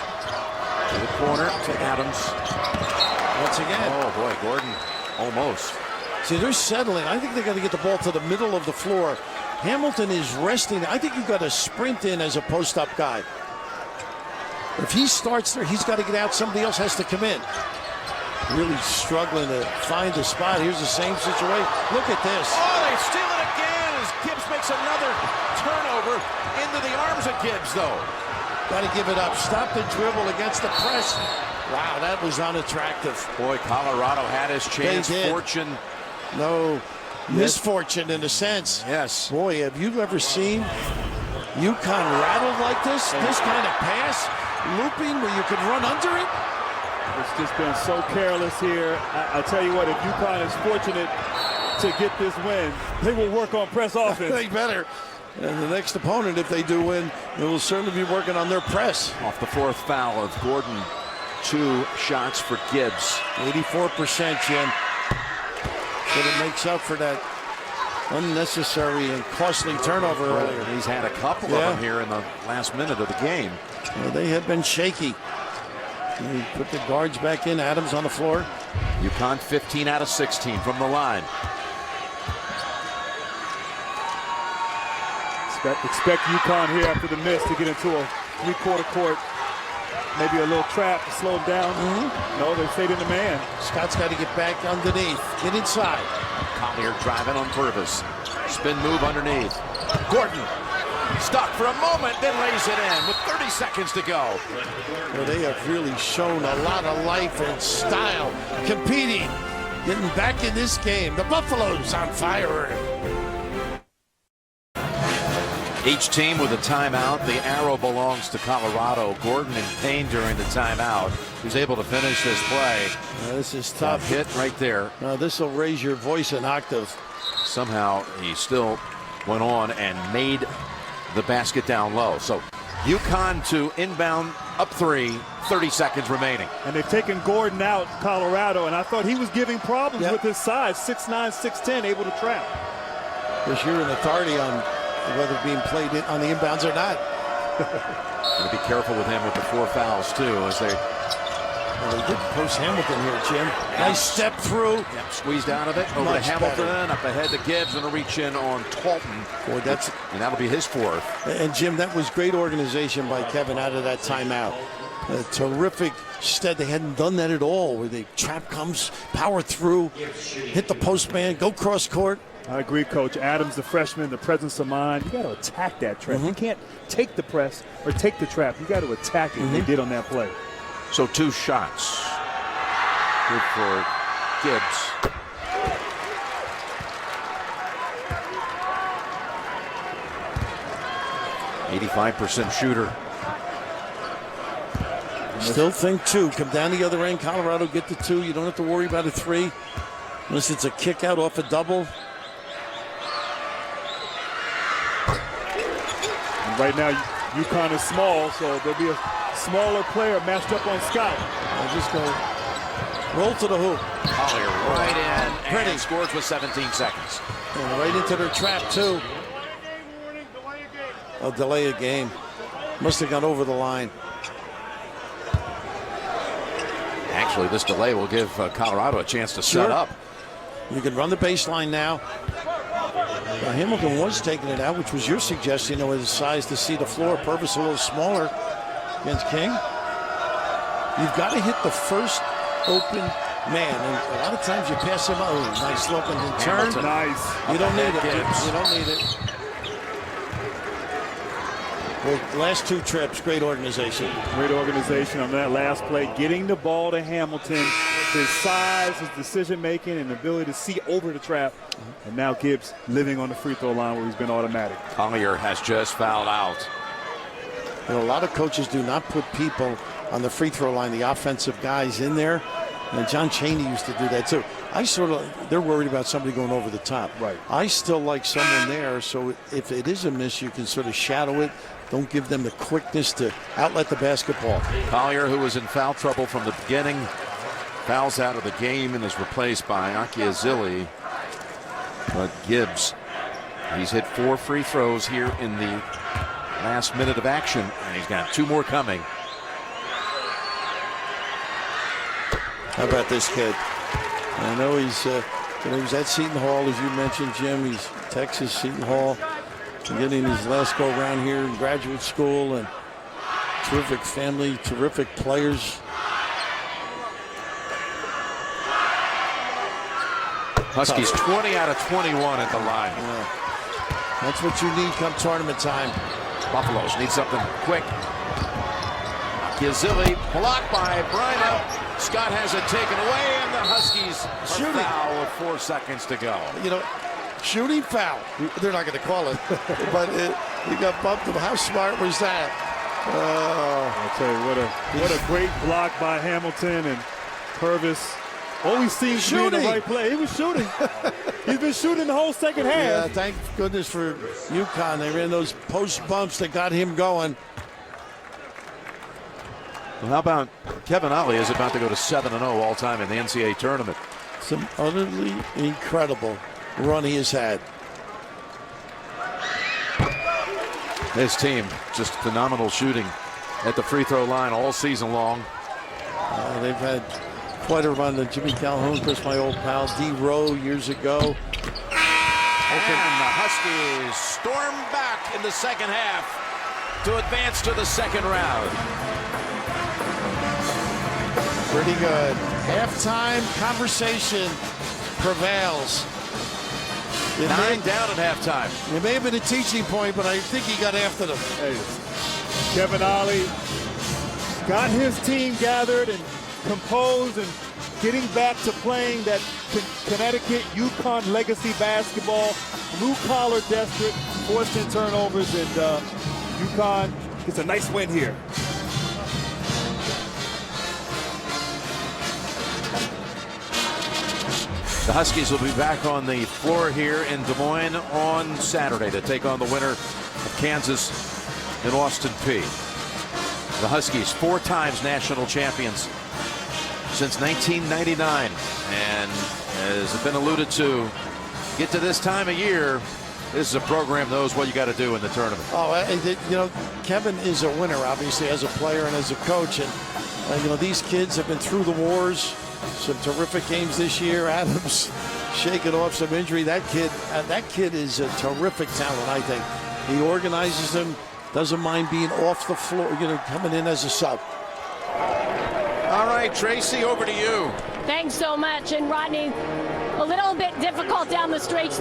to the corner to Adams. Once again. Oh boy, Gordon almost. See, they're settling. I think they got to get the ball to the middle of the floor. Hamilton is resting. I think you've got to sprint in as a post-up guy. If he starts there, he's got to get out. Somebody else has to come in. Really struggling to find a spot. Here's the same situation. Look at this. Oh, they steal it again as Gibbs makes another turnover into the arms of Gibbs, though. Got to give it up. Stop the dribble against the press. Wow, that was unattractive. Boy, Colorado had his chance. Fortune. No, misfortune in a sense. Yes. Boy, have you ever seen UConn rattled like this? This kind of pass, looping where you could run under it? It's just been so careless here. I tell you what, if UConn is fortunate to get this win, they will work on press offense. They better. And the next opponent, if they do win, they will certainly be working on their press. Off the fourth foul of Gordon. 2 shots for Gibbs. 84%, Jim. But it makes up for that unnecessary and costly turnover earlier. He's had a couple of them here in the last minute of the game. Well, they have been shaky. They put the guards back in. Adams on the floor. UConn 15 out of 16 from the line. Expect UConn here after the miss to get into a three-quarter court. Maybe a little trap to slow them down. No, they stayed in the man. Scott's got to get back underneath. Get inside. Collier driving on purpose. Spin move underneath. Gordon stuck for a moment, then lays it in with 30 seconds to go. Well, they have really shown a lot of life and style, competing, getting back in this game. The Buffaloes on fire. Each team with a timeout. The arrow belongs to Colorado. Gordon in pain during the timeout. Who's able to finish this play. This is tough. Hit right there. This will raise your voice an octave. Somehow he still went on and made the basket down low. So UConn to inbound up 3, 30 seconds remaining. And they've taken Gordon out, Colorado, and I thought he was giving problems with his size. 6'9", 6'10", able to trap. Because you're an authority on whether being played in, on the inbounds or not. Going to be careful with him with the 4 fouls too, as they. Well, they did post Hamilton here, Jim. Nice step through. Yep, squeezed out of it. Over to Hamilton, up ahead to Gibbs, and a reach in on Talton. Boy, and that'll be his 4th. And Jim, that was great organization by Kevin out of that timeout. A terrific stead. They hadn't done that at all, where the trap comes, power through, hit the post man, go cross court. I agree, Coach. Adams, the freshman, the presence of mind. You got to attack that trap. You can't take the press or take the trap. You got to attack it. They did on that play. So 2 shots. Good for Gibbs. .85% shooter. Still think 2. Come down the other end. Colorado get the 2. You don't have to worry about a 3. Unless it's a kick out off a double. And right now, UConn is small, so there'll be a smaller player matched up on Scott. I'll just go roll to the hoop. Collier right in and scores with 17 seconds. And right into their trap, too. I'll delay a game. Must have gone over the line. Actually, this delay will give Colorado a chance to set up. You can run the baseline now. Hamilton was taking it out, which was your suggestion, with his size to see the floor. Purvis a little smaller against King. You've got to hit the first open man. And a lot of times you pass him out. Oh, nice look and turn. Nice. You don't need it. You don't need it. Well, last 2 trips, great organization. Great organization on that last play. Getting the ball to Hamilton. His size, his decision-making, and ability to see over the trap. And now Gibbs living on the free throw line where he's been automatic. Collier has just fouled out. And a lot of coaches do not put people on the free throw line, the offensive guys in there. And John Chaney used to do that too. They're worried about somebody going over the top. Right. I still like someone there, so if it is a miss, you can sort of shadow it. Don't give them the quickness to outlet the basketball. Collier, who was in foul trouble from the beginning, fouls out of the game and is replaced by Akiazili. But Gibbs, he's hit 4 free throws here in the last minute of action, and he's got 2 more coming. How about this kid? I know he's And he was at Seton Hall, as you mentioned, Jim. He's Texas, Seton Hall. Getting his last go around here in graduate school, and terrific family, terrific players. Huskies 20 out of 21 at the line. Yeah. That's what you need come tournament time. Buffaloes need something quick. Gazilli blocked by Bryna. Scott has it taken away, and the Huskies are foul with 4 seconds to go. You know, shooting foul. They're not going to call it, but he got bumped. How smart was that? I'll tell you, what a great block by Hamilton, and Purvis always seems to be in the right play. He was shooting. He's been shooting the whole second half. Yeah, thank goodness for UConn. They ran those post bumps that got him going. Well, how about Kevin Ollie is about to go to 7-0 all time in the NCAA tournament. Some utterly incredible run he has had. His team just phenomenal shooting at the free throw line all season long. They've had quite a run. Jimmy Calhoun, of course, my old pal D. Rowe years ago. And the Huskies storm back in the second half to advance to the second round. Pretty good. Halftime conversation prevails. 9 down at halftime. It may have been a teaching point, but I think he got after them. Hey, Kevin Ollie got his team gathered and composed and getting back to playing that Connecticut UConn legacy basketball. Blue collar desperate, forced in turnovers, and UConn gets a nice win here. The Huskies will be back on the floor here in Des Moines on Saturday to take on the winner of Kansas and Austin Peay. The Huskies, 4 times national champions since 1999, and as has been alluded to, get to this time of year, this is a program that knows what you got to do in the tournament. Oh, you know, Kevin is a winner, obviously, as a player and as a coach, and you know, these kids have been through the wars. Some terrific games this year. Adams shaking off some injury. That kid is a terrific talent, I think. He organizes them, doesn't mind being off the floor, you know, coming in as a sub. All right, Tracy, over to you. Thanks so much. And Rodney, a little bit difficult down the stretch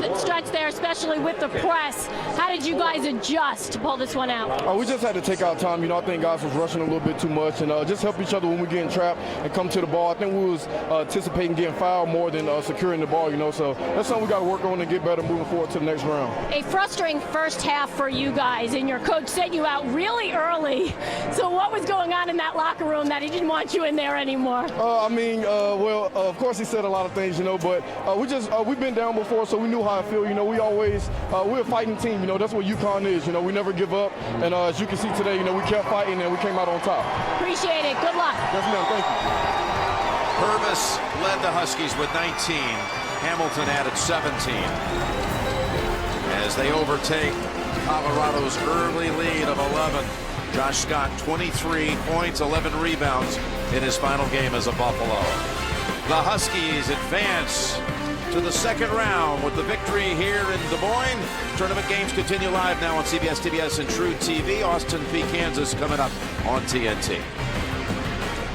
there, especially with the press. How did you guys adjust to pull this one out? We just had to take our time. You know, I think guys was rushing a little bit too much, and just help each other when we get in trap and come to the ball. I think we was anticipating getting fouled more than securing the ball, you know, so that's something we got to work on and get better moving forward to the next round. A frustrating first half for you guys, and your coach sent you out really early. So what was going on in that locker room that he didn't want you in there anymore? Of course he said a lot of things, you know, but we've been down before, so we knew how I feel. You know, we're a fighting team. You know, that's what UConn is. You know, we never give up. And as you can see today, you know, we kept fighting and we came out on top. Appreciate it. Good luck. Yes, ma'am. Thank you. Purvis led the Huskies with 19. Hamilton added 17 as they overtake Colorado's early lead of 11. Josh Scott, 23 points, 11 rebounds in his final game as a Buffalo. The Huskies advance to the second round with the victory here in Des Moines. Tournament games continue live now on CBS, TBS, and True TV. Austin Peay, Kansas coming up on TNT.